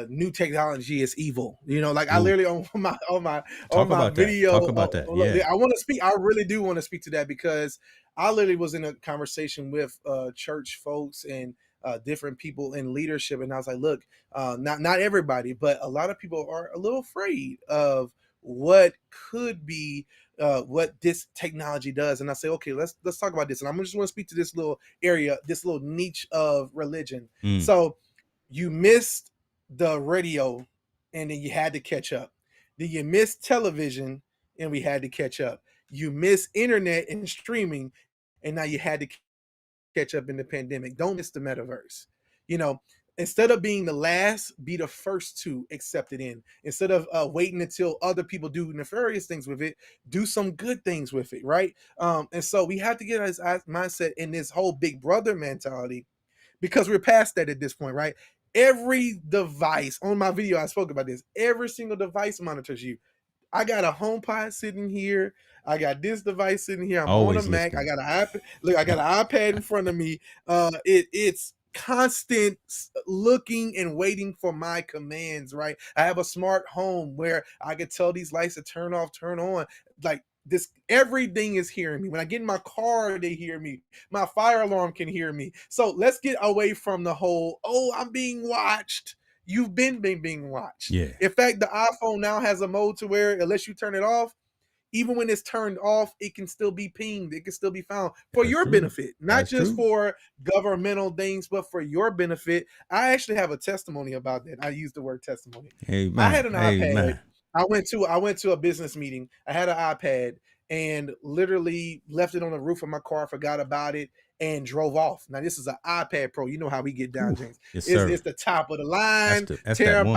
new technology is evil. Like I Ooh, literally on my on talk my about that. video. Talk about that. Look, Yeah. I want to speak. I really do want to speak to that because I literally was in a conversation with church folks and different people in leadership, and I was like, look, not everybody, but a lot of people are a little afraid of what could be what this technology does. And I say, okay, let's talk about this. And I'm just want to speak to this little area, this little niche of religion. Mm. So you missed the radio and then you had to catch up. Then you missed television and we had to catch up. You missed internet and streaming and now you had to catch up in the pandemic. Don't miss the metaverse. You know, instead of being the last, be the first to accept it in. Instead of waiting until other people do nefarious things with it, do some good things with it, right? And so we have to get this mindset in this whole big brother mentality because we're past that at this point, right? Every device on my video, I spoke about this. Every single device monitors you. I got a HomePod sitting here. I got this device sitting here. I'm on a Always Mac. I listening. got an iPad. Look, I got an iPad in front of me. It's constant looking and waiting for my commands. Right. I have a smart home where I can tell these lights to turn off, turn on. Like this, everything is hearing me. When I get in my car, they hear me. My fire alarm can hear me. So let's get away from the whole. Oh, I'm being watched. You've been being watched. Yeah, In fact, the iPhone now has a mode to where unless you turn it off, even when it's turned off, it can still be pinged. It can still be found for that's your true. benefit, not That's just true. for governmental things, but for your benefit. I actually have a testimony about that. I use the word testimony. I had Amen. an iPad. Amen. I went to a business meeting. I had an iPad and literally left it on the roof of my car, forgot about it, and drove off. Now this is an iPad Pro. You know how we get down, Ooh, James. yes, It's sir. the top of the That's line, that one.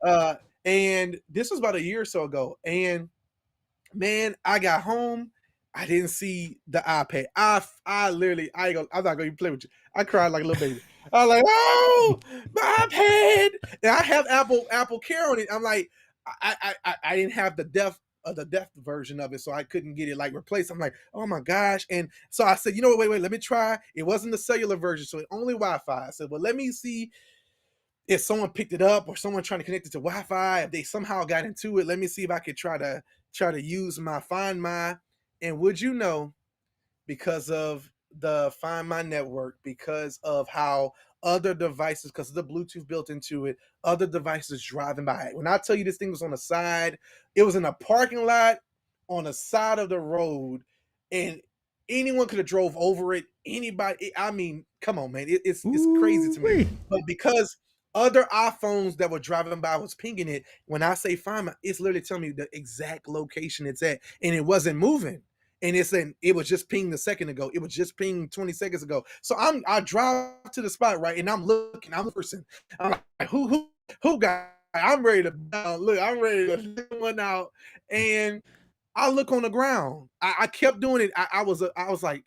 terabyte. And this was about a year or so ago. And man, I got home. I didn't see the iPad. I literally, I'm not gonna even play with you. I cried like a little baby. I was like, oh, my iPad. And I have Apple Care on it. I'm like, I didn't have the depth. the deaf version of it, so I couldn't get it like replaced. I'm like, oh my gosh. And so I said, you know what, wait, let me try. It wasn't the cellular version, so it only Wi-Fi. I said, well, let me see if someone picked it up or someone trying to connect it to Wi-Fi, if they somehow got into it. Let me see if I could try to use my Find My. And would you know, because of the Find My network, because of how other devices, because of the Bluetooth built into it, other devices driving by. When I tell you this thing was on the side, it was in a parking lot on the side of the road, and anyone could have drove over it. Anybody, I mean, come on, man, it's crazy to me. Ooh-wee. But because other iPhones that were driving by was pinging it, when I say Find My, it's literally telling me the exact location it's at, and it wasn't moving. And it's saying it was just pinged a second ago. It was just pinged 20 seconds ago. So I drive to the spot, right? And I'm looking, I'm the person. I'm like, who got I'm ready to look, I'm ready to get one out. And I look on the ground. I kept doing it. I was like,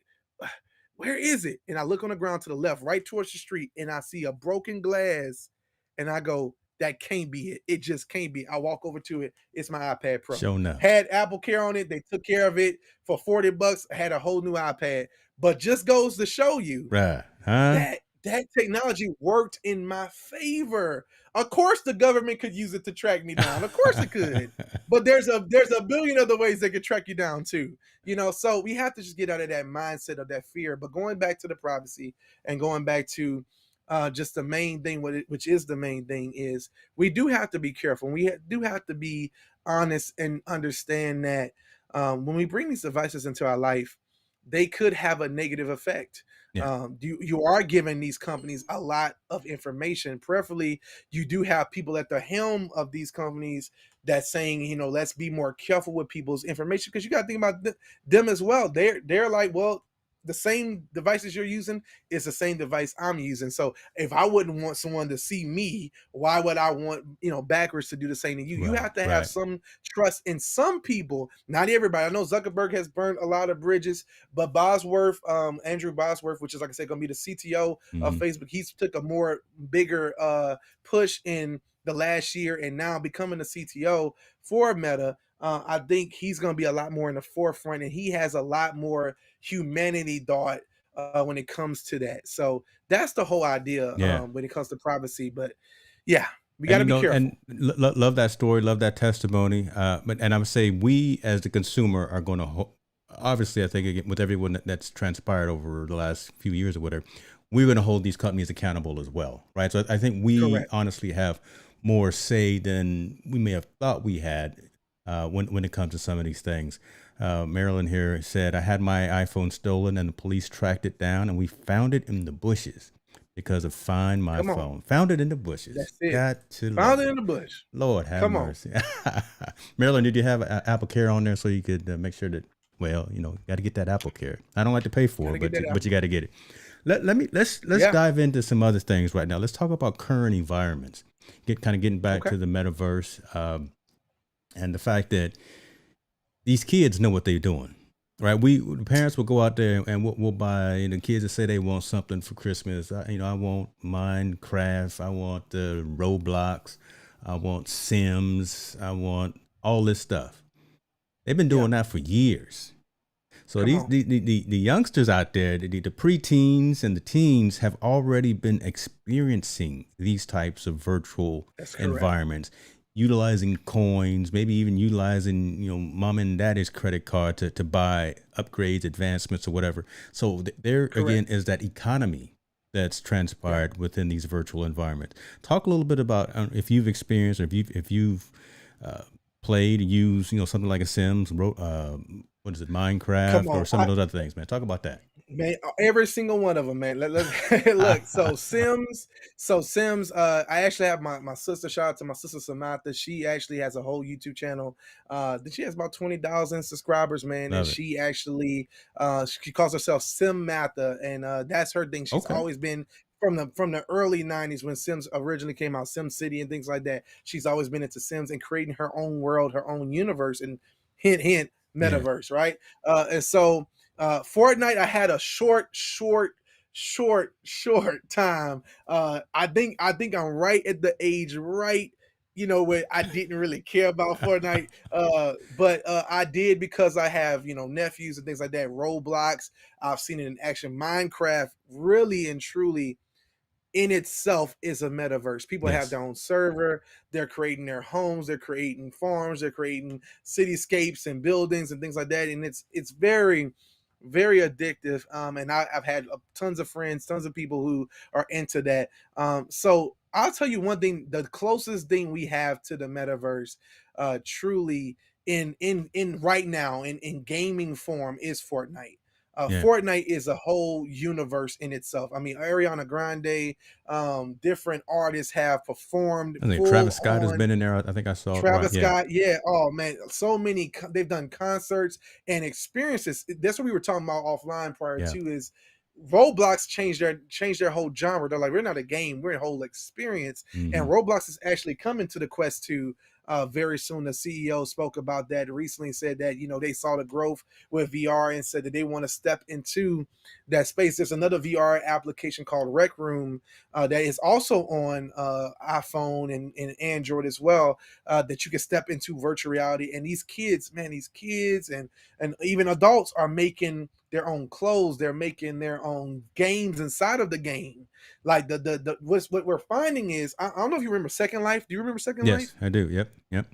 where is it? And I look on the ground to the left, right towards the street, and I see a broken glass. And I go, that can't be it. It just can't be. I walk over to it. It's my iPad Pro. Show enough. Had Apple Care on it. They took care of it for $40. I had a whole new iPad. But just goes to show you Right. Huh? that technology worked in my favor. Of course, the government could use it to track me down. Of course, it could. But there's a billion other ways they could track you down too. So we have to just get out of that mindset of that fear. But going back to the privacy and going back to just the main thing, which is the main thing, is we do have to be careful. We do have to be honest and understand that when we bring these devices into our life, they could have a negative effect. Yeah. You are giving these companies a lot of information. Preferably, you do have people at the helm of these companies that's saying, let's be more careful with people's information, because you got to think about them as well. They're like, well, the same devices you're using is the same device I'm using. So if I wouldn't want someone to see me, why would I want backwards to do the same to you? You Right. have to have Right. some trust in some people, not everybody. I know Zuckerberg has burned a lot of bridges, but Bosworth, Andrew Bosworth, which is, like I said, going to be the CTO of Mhm. Facebook, he's took a more bigger push in the last year, and now becoming the CTO for Meta. I think he's going to be a lot more in the forefront, and he has a lot more humanity thought when it comes to that. So that's the whole idea Yeah. when it comes to privacy. But yeah, we got And to be careful. and love that story, love that testimony. And I would say we, as the consumer, are going to obviously, I think again, with everyone that's transpired over the last few years or whatever, we're going to hold these companies accountable as well, right? So I think we Correct. honestly have more say than we may have thought we had when it comes to some of these things. Marilyn here said, I had my iPhone stolen and the police tracked it down and we found it in the bushes because of Find My Come on. Phone. Found it in the bushes. That's it. Got to Found love it it. in the bush. Lord have Come on. mercy. Marilyn, did you have Apple Care on there so you could make sure that, well, got to get that Apple Care. I don't like to pay for Got to it, get that but you out. got to get it. Let's Yeah. dive into some other things right now. Let's talk about current environments. Getting back Okay. to the metaverse, and the fact that these kids know what they're doing, right? The parents will go out there and we'll buy. The kids that say they want something for Christmas. I want Minecraft. I want the Roblox. I want Sims. I want all this stuff. They've been Yeah. doing that for years. So Come these on. the youngsters out there, the preteens and the teens have already been experiencing these types of virtual That's correct. environments, utilizing coins, maybe even utilizing mom and daddy's credit card to buy upgrades, advancements, or whatever. So there Correct. again is that economy that's Yeah. transpired within these virtual environments. Talk a little bit about if you've experienced or if you've uh, played, used something like a Sims, what is it, Come Minecraft, or on. some of those other things, man. Talk about that. Man, every single one of them, man. Look. So Sims. I actually have my sister. Shout out to my sister Samantha. She actually has a whole YouTube channel. She has about 20,000 subscribers, man, and Love it. she actually she calls herself Simmatha, and that's her thing. She's Okay. always been from the early '90s when Sims originally came out, Sim City and things like that. She's always been into Sims and creating her own world, her own universe, and hint, hint, Yeah. metaverse, right? And so Fortnite, I had a short time. I think I'm right at the age, right where I didn't really care about Fortnite. But I did because I have, nephews and things like that. Roblox, I've seen it in action. Minecraft, really and truly in itself is a metaverse. People have Yes. their own server, they're creating their homes, they're creating farms, they're creating cityscapes and buildings and things like that. And it's very, very addictive. And I've had tons of friends, tons of people who are into that. So I'll tell you one thing: the closest thing we have to the metaverse, truly in right now in gaming form is Fortnite. Yeah. Fortnite is a whole universe in itself. I mean, Ariana Grande, different artists have performed I think full Travis Scott has on. been in there. I think I saw it. Right. Travis Yeah. Scott, yeah. Oh man, so many. They've done concerts and experiences. That's what we were talking about offline prior Yeah. to. Is Roblox changed their whole genre. They're like, we're not a game, we're a whole experience. And Hmm. Roblox is actually coming to the Quest 2 very soon. The CEO spoke about that recently, said that they saw the growth with VR and said that they want to step into that space. There's another VR application called Rec Room that is also on iPhone and Android as well, that you can step into virtual reality. And these kids, man, these kids and even adults are making their own clothes. They're making their own games inside of the game. Like what we're finding is, I don't know if you remember Second Life. Do you remember Second Yes, Life? I do. Yep. Yep.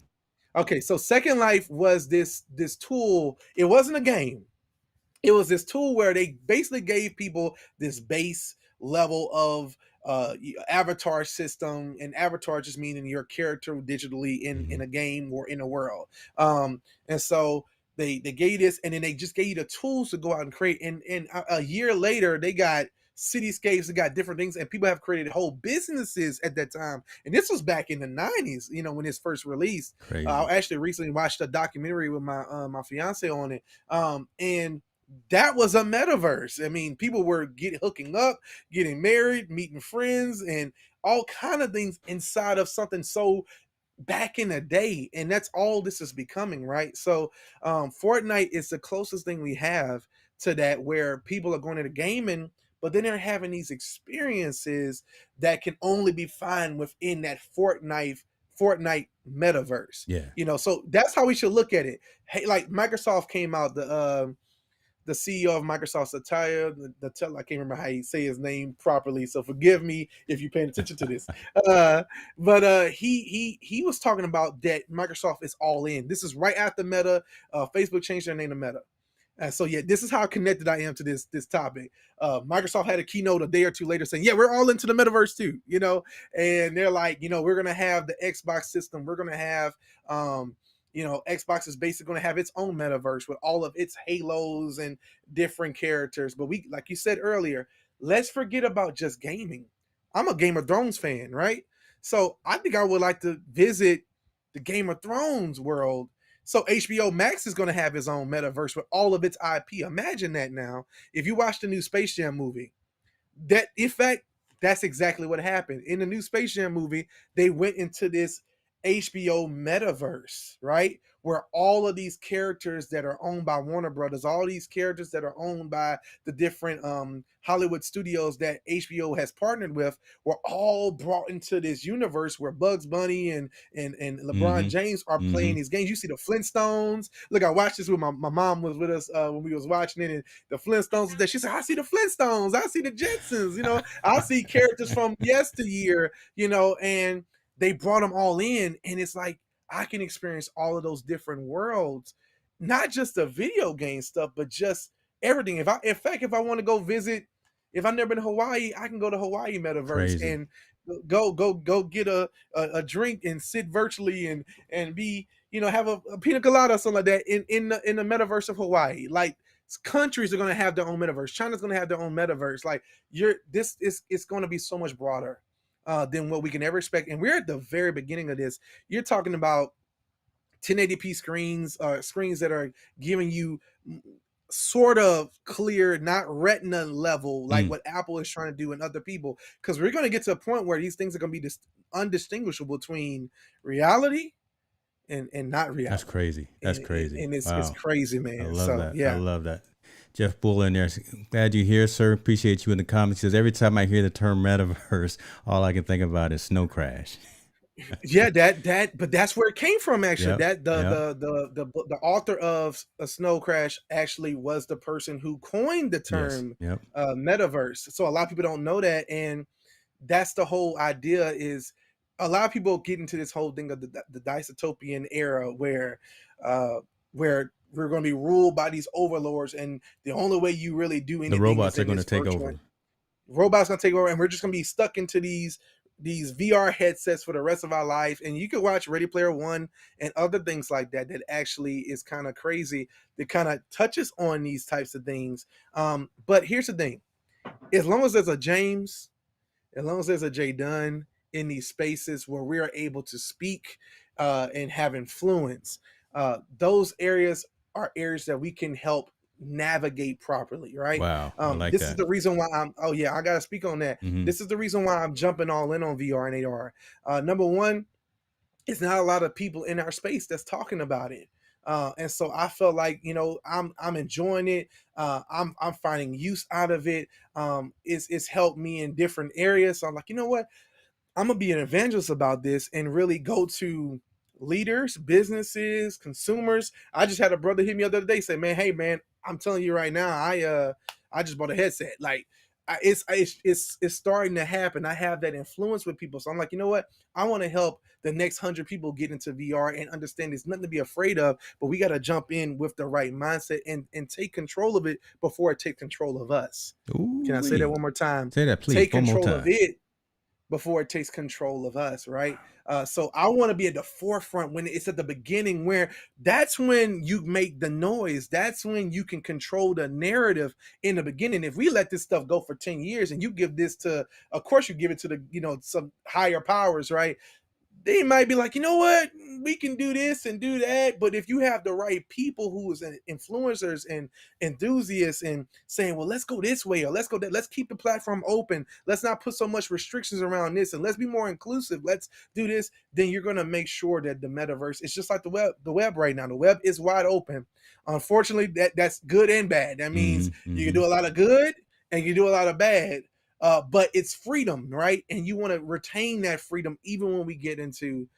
Okay, so Second Life was this tool. It wasn't a game. It was this tool where they basically gave people this base level of avatar system, and avatar just meaning your character digitally in Hmm. a game or in a world. And so they gave you this, and then they just gave you the tools to go out and create. And a year later, they got cityscapes, they got different things, and people have created whole businesses at that time. And this was back in the 90s, when it's first released. Crazy. I actually recently watched a documentary with my fiance on it, and that was a metaverse. I mean, people were hooking up, getting married, meeting friends, and all kind of things inside of something so back in the day. And that's all this is becoming, right? So Fortnite is the closest thing we have to that, where people are going into gaming, but then they're having these experiences that can only be found within that Fortnite metaverse. Yeah. So that's how we should look at it. Hey, like Microsoft came out, the CEO of Microsoft, Satya, I can't remember how you say his name properly, so forgive me if you're paying attention to this. But he was talking about that Microsoft is all in. This is right after Meta. Facebook changed their name to Meta. So yeah, this is how connected I am to this topic. Microsoft had a keynote a day or two later saying, "Yeah, we're all into the metaverse too," and they're like, we're gonna have the Xbox system, we're gonna have Xbox is basically going to have its own metaverse with all of its halos and different characters. But we, like you said earlier, let's forget about just gaming. I'm a Game of Thrones fan, right? So I think I would like to visit the Game of Thrones world. So HBO Max is going to have its own metaverse with all of its IP. Imagine that now. If you watch the new Space Jam movie, that in fact, that's exactly what happened in the new Space Jam movie. They went into this HBO metaverse, right, where all of these characters that are owned by Warner Brothers, all these characters that are owned by the different Hollywood studios that HBO has partnered with, were all brought into this universe where Bugs Bunny and LeBron Hmm. James are Hmm. playing these games. You see the Flintstones. Look, I watched this with my mom was with us when we was watching it, and the Flintstones was there. She said, "I see the Flintstones. I see the Jetsons. I see characters from yesteryear. And they brought them all in, and it's like I can experience all of those different worlds, not just the video game stuff, but just everything. In fact, if I want to go visit, if I've never been to Hawaii, I can go to Hawaii metaverse Crazy. and go get a drink and sit virtually and be have a pina colada or something like that in the metaverse of Hawaii. Like, countries are going to have their own metaverse. China's going to have their own metaverse. Like, this is it's going to be so much broader than what we can ever expect. And we're at the very beginning of this. You're talking about 1080p screens, screens that are giving you sort of clear, not retina level, like Mm. what Apple is trying to do and other people. Because we're going to get to a point where these things are going to be undistinguishable between reality and not That's reality. crazy. That's And, and, crazy. and it's Wow. crazy, I man. love So that. I yeah. love that. Jeff Bull in there. Glad you're here, sir. Appreciate you in the comments. He says every time I hear the term metaverse, all I can think about is Snow Crash. Yeah, but that's where it came from. Actually, Yep. that Yep. the author of A Snow Crash actually was the person who coined the Yes. term Yep. metaverse. So a lot of people don't know that, and that's the whole idea. Is a lot of people get into this whole thing of the dystopian era uh, where we're going to be ruled by these overlords, and the only way you really do The anything is robots are in going to this take virtual. over. Robots gonna take over, and we're just gonna be stuck into these VR headsets for the rest of our life. And you can watch Ready Player One and other things like that. That actually is kind of crazy. That kind of touches on these types of things. But here's the thing: as long as there's a James, as long as there's a Jay Dunn in these spaces where we are able to speak and have influence, those areas are areas that we can help navigate properly, right? Wow. I like This is that. the reason why I'm. Oh yeah, I gotta speak on that. Hmm. This is the reason why I'm jumping all in on VR and AR. Number one, it's not a lot of people in our space that's talking about it. And so I felt like, I'm enjoying it. I'm finding use out of it. It's helped me in different areas. So I'm like, you know what? I'm gonna be an evangelist about this and really go to leaders, businesses, consumers. I just had a brother hit me the other day, say, "Man, hey man, I'm telling you right now, I just bought a headset. Like, it's starting to happen. I have that influence with people, so I'm like, you know what? I want to help the next 100 people get into VR and understand there's nothing to be afraid of, but we got to jump in with the right mindset and take control of it before it takes control of us. Can I say that Ooh-wee. one more time? Say that, please, Take one more control of time. it before it takes control of us, right? So I want to be at the forefront when it's at the beginning, where that's when you make the noise. That's when you can control the narrative in the beginning. If we let this stuff go for 10 years and you give this to, of course, you give it to some higher powers, right? They might be like, you know what, we can do this and do that. But if you have the right people who is influencers and enthusiasts and saying, well, let's go this way or let's go that, let's keep the platform open, let's not put so much restrictions around this, and let's be more inclusive, let's do this, then you're going to make sure that the metaverse is just like the web right now. The web is wide open. Unfortunately, that's good and bad. That means Hmm. you can Hmm. do a lot of good and you do a lot of bad, but it's freedom, right? And you want to retain that freedom even when we get into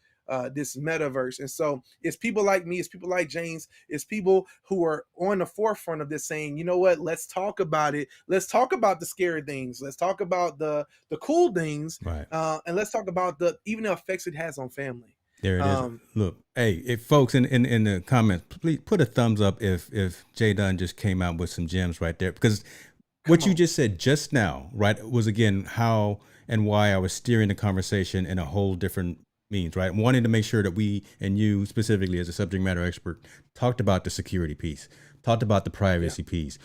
this metaverse. And so it's people like me, it's people like James, it's people who are on the forefront of this saying, you know what, let's talk about it. Let's talk about the scary things. Let's talk about the cool things. Right. And let's talk about the even the effects it has on family. There it is. Um, Look, hey, if folks in the comments, please put a thumbs up if Jay Dunn just came out with some gems right there. Because Come what you on. just said just now, right, was again how and why I was steering the conversation in a whole different means, right? Wanting to make sure that we and you specifically as a subject matter expert talked about the security piece, talked about the Yeah. privacy piece,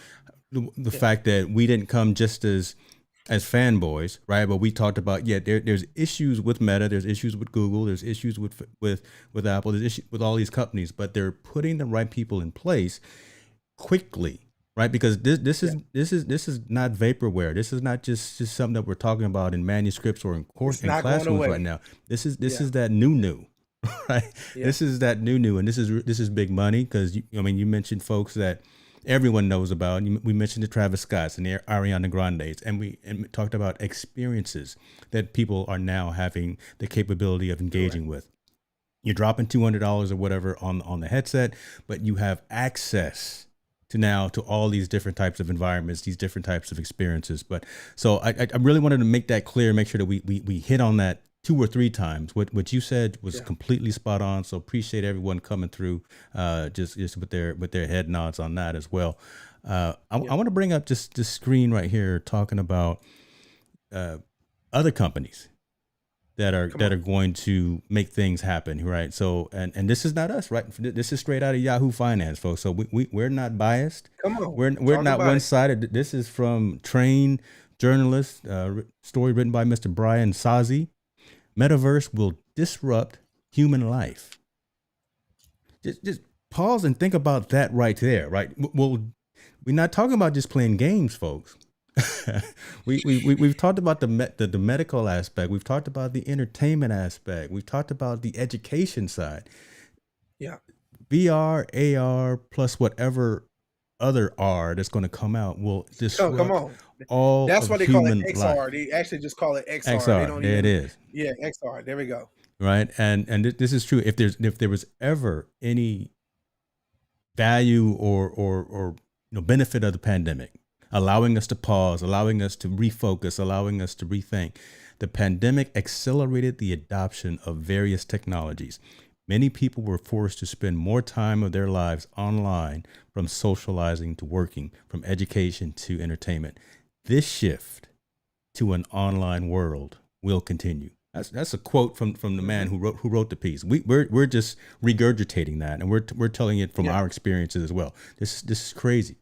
the Yeah. fact that we didn't come just as fanboys, right? But we talked about there's issues with Meta, there's issues with Google, there's issues with Apple, there's issues with all these companies, but they're putting the right people in place quickly, right? Because Yeah. this is not vaporware. This is not just something that we're talking about in manuscripts or in course It's in not going classrooms right away. now. This Yeah. is that new, right? Yeah. This is that new, and this is big money because I mean you mentioned folks that everyone knows about. We mentioned the Travis Scotts and the Ariana Grandes, and we talked about experiences that people are now having the capability of Correct. engaging with. You're dropping $200 or whatever on the headset, but you have access to all these different types of environments, these different types of experiences. But so I really wanted to make that clear, make sure that we hit on that two or three times. What you said was Yeah. completely spot on. So appreciate everyone coming through, just with their head nods on that as well. I Yeah. want to bring up just this screen right here, talking about uh, other companies Come that are on. going to make things happen, right? So and this is not us, right? This is straight out of Yahoo Finance, folks. So we're not biased. Come on. We're Talk not about one it. sided. This is from trained journalists. Story written by Mr. Brian Sazi. Metaverse will disrupt human life. Just pause and think about that right there, right? Well, we're not talking about just playing games, folks. We've talked about the medical aspect. We've talked about the entertainment aspect. We've talked about the education side. Yeah. VR, AR, plus whatever other R that's going to come out will Come disrupt on. all That's of why they call it human XR. life. They actually just call it XR. They XR, don't there it even. is. Yeah, XR. There we go. right? And this is true. If there was ever any value or benefit of the pandemic, allowing us to pause, allowing us to refocus, allowing us to rethink, the pandemic accelerated the adoption of various technologies. Many people were forced to spend more time of their lives online, from socializing to working, from education to entertainment. This shift to an online world will continue. That's a quote from the man Mm-hmm. who wrote the piece. We're just regurgitating that, and we're telling it from Yeah. our experiences as well. This is crazy,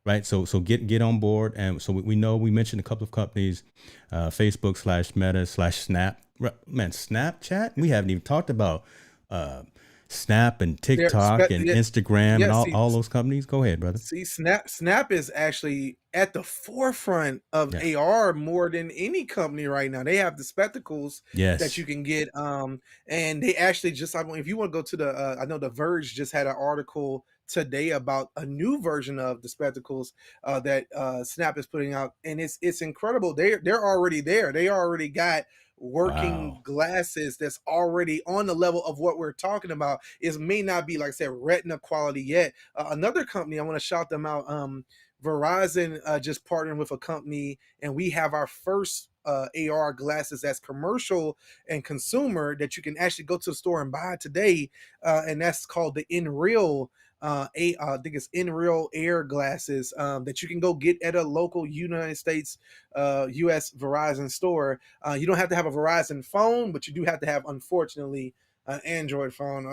right? So get on board, and so we know we mentioned a couple of companies, Facebook slash Meta slash Snap. Man, Snapchat. We haven't even talked about uh, Snap and TikTok and Yeah, Instagram and yeah. all those companies. Go ahead, brother. See, Snap is actually at the forefront of Yeah. AR more than any company right now. They have the spectacles that you Yes. can get, and they actually just, if you want to go to the, I know The Verge just had an article today about a new version of the spectacles that Snap is putting out, and it's incredible. They're already there. They already got working Wow. glasses that's already on the level of what we're talking about. It may not be, like I said, retina quality yet. Another company, I want to shout them out. Verizon just partnered with a company, and we have our first AR glasses that's commercial and consumer that you can actually go to the store and buy today, and that's called the In Real. I think it's In Real Air glasses that you can go get at a local United States, U.S. Verizon store. You don't have to have a Verizon phone, but you do have to have, unfortunately, an Android phone.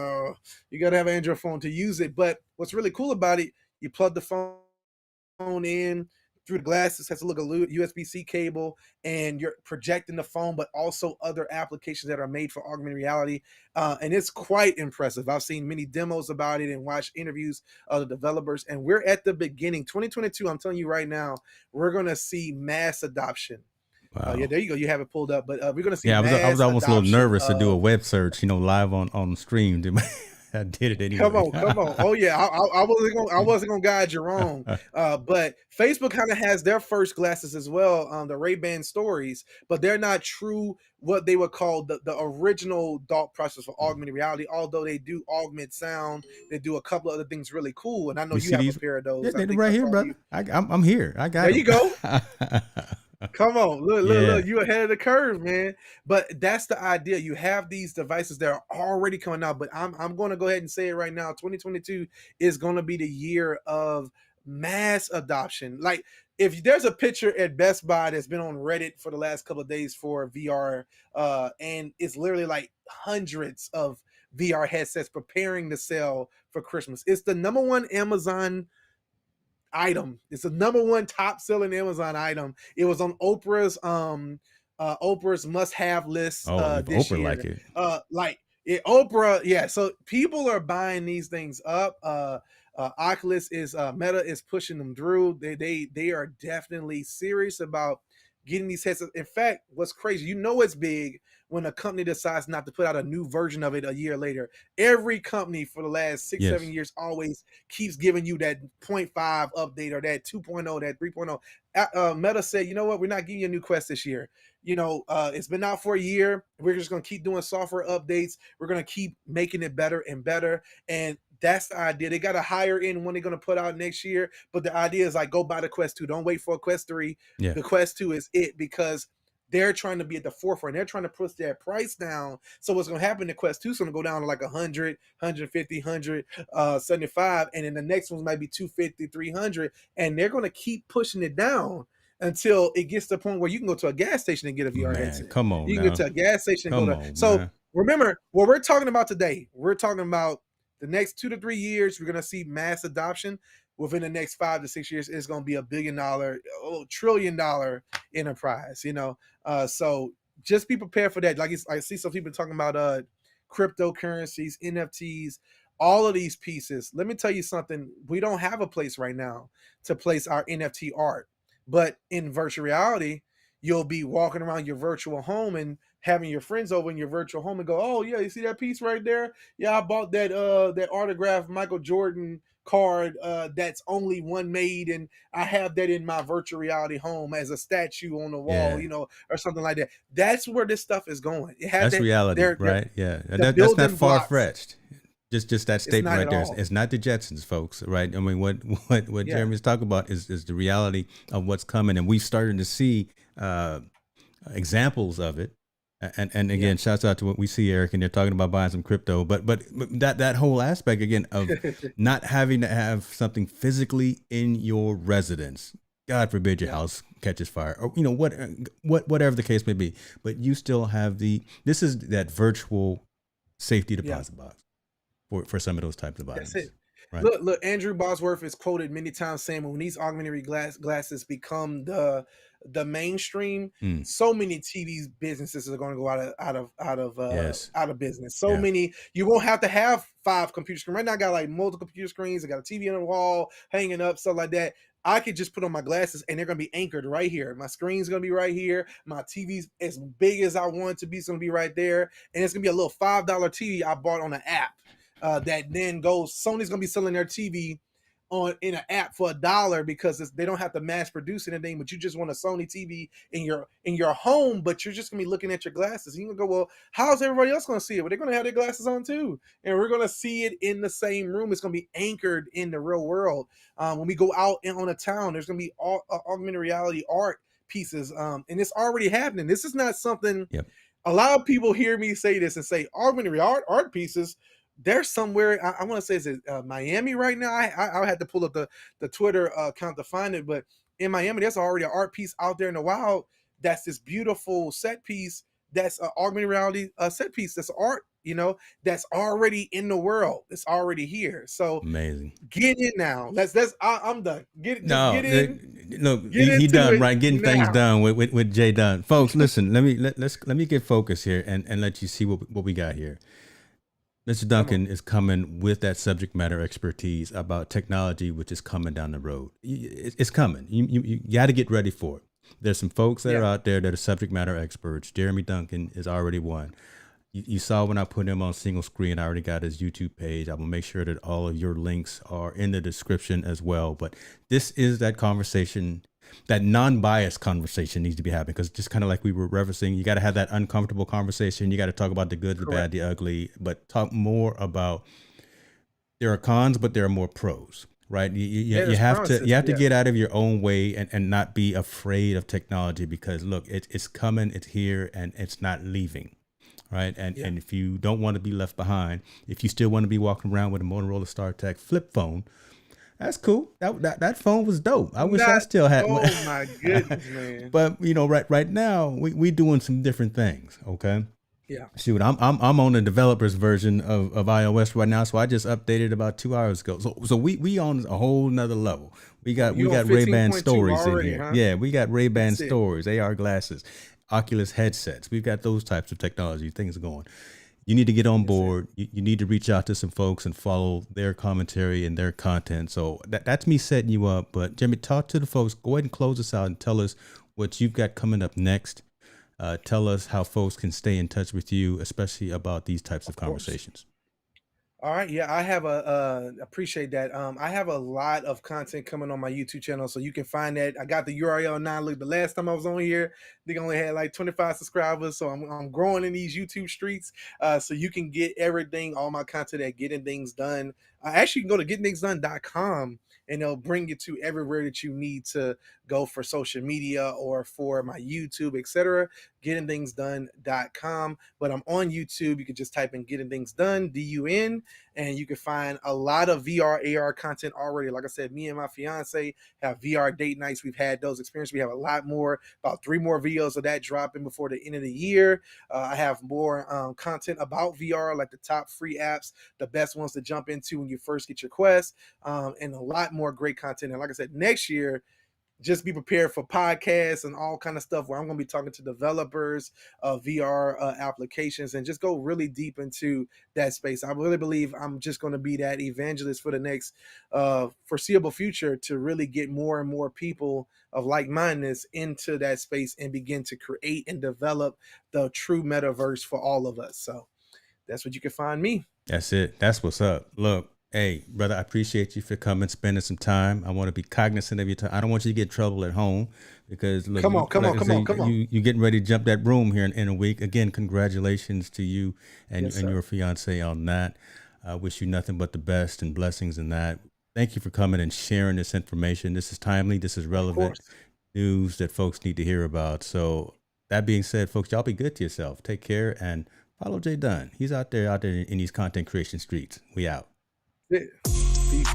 You got to have an Android phone to use it. But what's really cool about it, you plug the phone in through the glasses, has to look a USB-C cable, and you're projecting the phone, but also other applications that are made for augmented reality. And it's quite impressive. I've seen many demos about it and watched interviews of the developers, and we're at the beginning. 2022, I'm telling you right now, we're going to see mass adoption. Yeah, Wow. there you go. You have it pulled up, but we're going to see Yeah, I was mass almost a little adoption nervous to do a of. web search, live on stream. I did it Come anyway. on, come on. Oh yeah, I wasn't gonna guide you wrong. But Facebook kind of has their first glasses as well, the Ray-Ban Stories, but they're not true what they would call the original thought process for augmented reality. Although they do augment sound, they do a couple other things really cool. And I know You you see have a these? pair of Yeah, those. I they're think right I here, saw you. brother. I'm here. I There got you go. them. Come on, look, look, Yeah. look, you ahead of the curve, man. But that's the idea. You have these devices that are already coming out, but I'm going to go ahead and say it right now. 2022 is going to be the year of mass adoption. Like, if there's a picture at Best Buy that's been on Reddit for the last couple of days for VR, and it's literally like hundreds of VR headsets preparing to sell for Christmas. It's the number one Amazon item. It's the number one top selling Amazon item. It was on Oprah's must have list Oh, if this Oprah like year. it. Oprah, yeah. So people are buying these things up. Oculus is Meta is pushing them through. They are definitely serious about getting these headsets. In fact, what's crazy, it's big when a company decides not to put out a new version of it a year later. Every company for the last 6-7 Yes. years always keeps giving you that point 0.5 update or that 2.0, that 3.0. Meta said, you know what, we're not giving you a new Quest this year. It's been out for a year. We're just going to keep doing software updates. We're going to keep making it better and better. And that's the idea. They got a higher end one they're going to put out next year. But the idea is like, go buy the Quest 2. Don't wait for a Quest 3. Yeah. The Quest 2 is it, because they're trying to be at the forefront. They're trying to push their price down. So what's going to happen, the Quest 2 is going to go down to like 100, 150, 175. And then the next ones might be 250, 300. And they're going to keep pushing it down until it gets to the point where you can go to a gas station and get a VR Man, headset. come on You can go now. to a gas station and go Come to. on, So man. remember what we're talking about today. We're talking about the next 2 to 3 years. We're going to see mass adoption. Within the next 5 to 6 years, it's going to be $1 billion, $1 trillion enterprise. So just be prepared for that. Like, I see some people talking about cryptocurrencies, NFTs, all of these pieces. Let me tell you something. We don't have a place right now to place our NFT art. But in virtual reality, you'll be walking around your virtual home and having your friends over in your virtual home and go, oh yeah, you see that piece right there? Yeah, I bought that autographed Michael Jordan card that's only one made, and I have that in my virtual reality home as a statue on the wall, Yeah. or something like that. That's where this stuff is going. It had That's that reality, they're right? Yeah. And the that's not building far blocks. fetched. Just that It's statement not right at there. all. It's not the Jetsons, folks, right? I mean, what Yeah, Jeremy's talking about is the reality of what's coming, and we've started to see examples of it. And yeah. again, shouts out to what we see, Eric, and they're talking about buying some crypto, but that whole aspect again of not having to have something physically in your residence. God forbid your Yeah, house catches fire, or whatever the case may be, but you still have this is that virtual safety yeah. deposit box for some of those types of That's it. items, right? Look. Andrew Bosworth is quoted many times saying when these augmented glasses become the mainstream, Mm, so many TV businesses are going to go yes, out of business. So yeah, many, you won't have to have 5 computer screens. Right now, I got like multiple computer screens. I got a TV on the wall, hanging up, stuff like that. I could just put on my glasses and they're going to be anchored right here. My screen's going to be right here. My TV's as big as I want it to be. It's going to be right there. And it's going to be a little $5 TV I bought on an app that then goes. Sony's gonna be selling their TV on in an app for $1 because they don't have to mass produce anything, but you just want a Sony TV in your home, but you're just gonna be looking at your glasses. And you're gonna go, well, how's everybody else gonna see it? Well, they're gonna have their glasses on too, and we're gonna see it in the same room. It's gonna be anchored in the real world. When we go out on a town, there's gonna be augmented reality art pieces, and it's already happening. This is not something. yep, A lot of people hear me say this and say augmented art pieces. There's somewhere I want to say is it Miami right now. I had to pull up the Twitter account to find it, but in Miami, there's already an art piece out there in the wild. That's this beautiful set piece. That's an augmented reality set piece. That's art. That's already in the world. It's already here. So amazing. get in now. I'm done. Just No, get in. look, Get he into done it right, getting things now. done with Jay Dunn. Folks, listen, let me get focused here and let you see what we got here. Mr. Come on. Duncan is coming with that subject matter expertise about technology, which is coming down the road. It's coming. You got to get ready for it. There's some folks that are Yeah. out there that are subject matter experts. Jeremy Duncan is already one. You saw when I put him on single screen, I already got his YouTube page. I will make sure that all of your links are in the description as well. But this is that conversation, that non-biased conversation needs to be happening, because just kind of like we were referencing, you got to have that uncomfortable conversation. You got to talk about the good, the Correct. bad, the ugly, but talk more about there are cons, but there are more pros, right? Yeah, You there's have to promises. Yeah. get out of your own way and not be afraid of technology, because look, it's coming, it's here, and it's not leaving. Right. Yeah. And if you don't want to be left behind, if you still want to be walking around with a Motorola StarTech flip phone, that's cool. That phone was dope. I wish I Not. still had one. Oh my goodness, man. But right now we doing some different things. Okay. Yeah. Shoot, I'm on the developers version of iOS right now, so I just updated about 2 hours ago. So we on a whole nother level. We Oh, got you on Ray-Ban 15.2 stories in already, here. huh? Yeah, we got Ray-Ban That's it. stories, AR glasses, Oculus headsets. We've got those types of technology. Things are going. You need to get on That's it. board. You need to reach out to some folks and follow their commentary and their content. So that's me setting you up. But Jimmy, talk to the folks. Go ahead and close us out and tell us what you've got coming up next. Tell us how folks can stay in touch with you, especially about these types of Of course. conversations. All right, yeah, I have appreciate that. I have a lot of content coming on my YouTube channel, so you can find that. I got the URL now. Look, the last time I was on here, they only had like 25 subscribers, so I'm growing in these YouTube streets. So you can get everything, all my content at Getting Things Done. Actually, you can go to gettingthingsdone.com and they'll bring you to everywhere that you need to go for social media or for my YouTube, etc. Gettingthingsdone.com. But I'm on YouTube. You can just type in Getting Things Done, DUN, and you can find a lot of VR AR content already. Like I said, me and my fiance have VR date nights. We've had those experiences. We have a lot more, about 3 more videos of that dropping before the end of the year. I have more content about VR, like the top free apps, the best ones to jump into when you first get your Quest, and a lot more great content. And like I said, next year, just be prepared for podcasts and all kind of stuff where I'm going to be talking to developers of VR applications and just go really deep into that space. I really believe I'm just going to be that evangelist for the next foreseeable future to really get more and more people of like-mindedness into that space and begin to create and develop the true metaverse for all of us. So that's what you can find me. That's it. That's what's up. Look, hey, brother, I appreciate you for coming, spending some time. I want to be cognizant of your time. I don't want you to get in trouble at home because look, Come on, come like on, I come say, on, come on. you getting ready to jump that broom here in a week. Again, congratulations to you and, Yes, and sir. your fiance on that. I wish you nothing but the best and blessings in that. Thank you for coming and sharing this information. This is timely. This is Of relevant course. news that folks need to hear about. So that being said, folks, y'all be good to yourself. Take care and follow Jay Dunn. He's out there in these content creation streets. We out. Peace.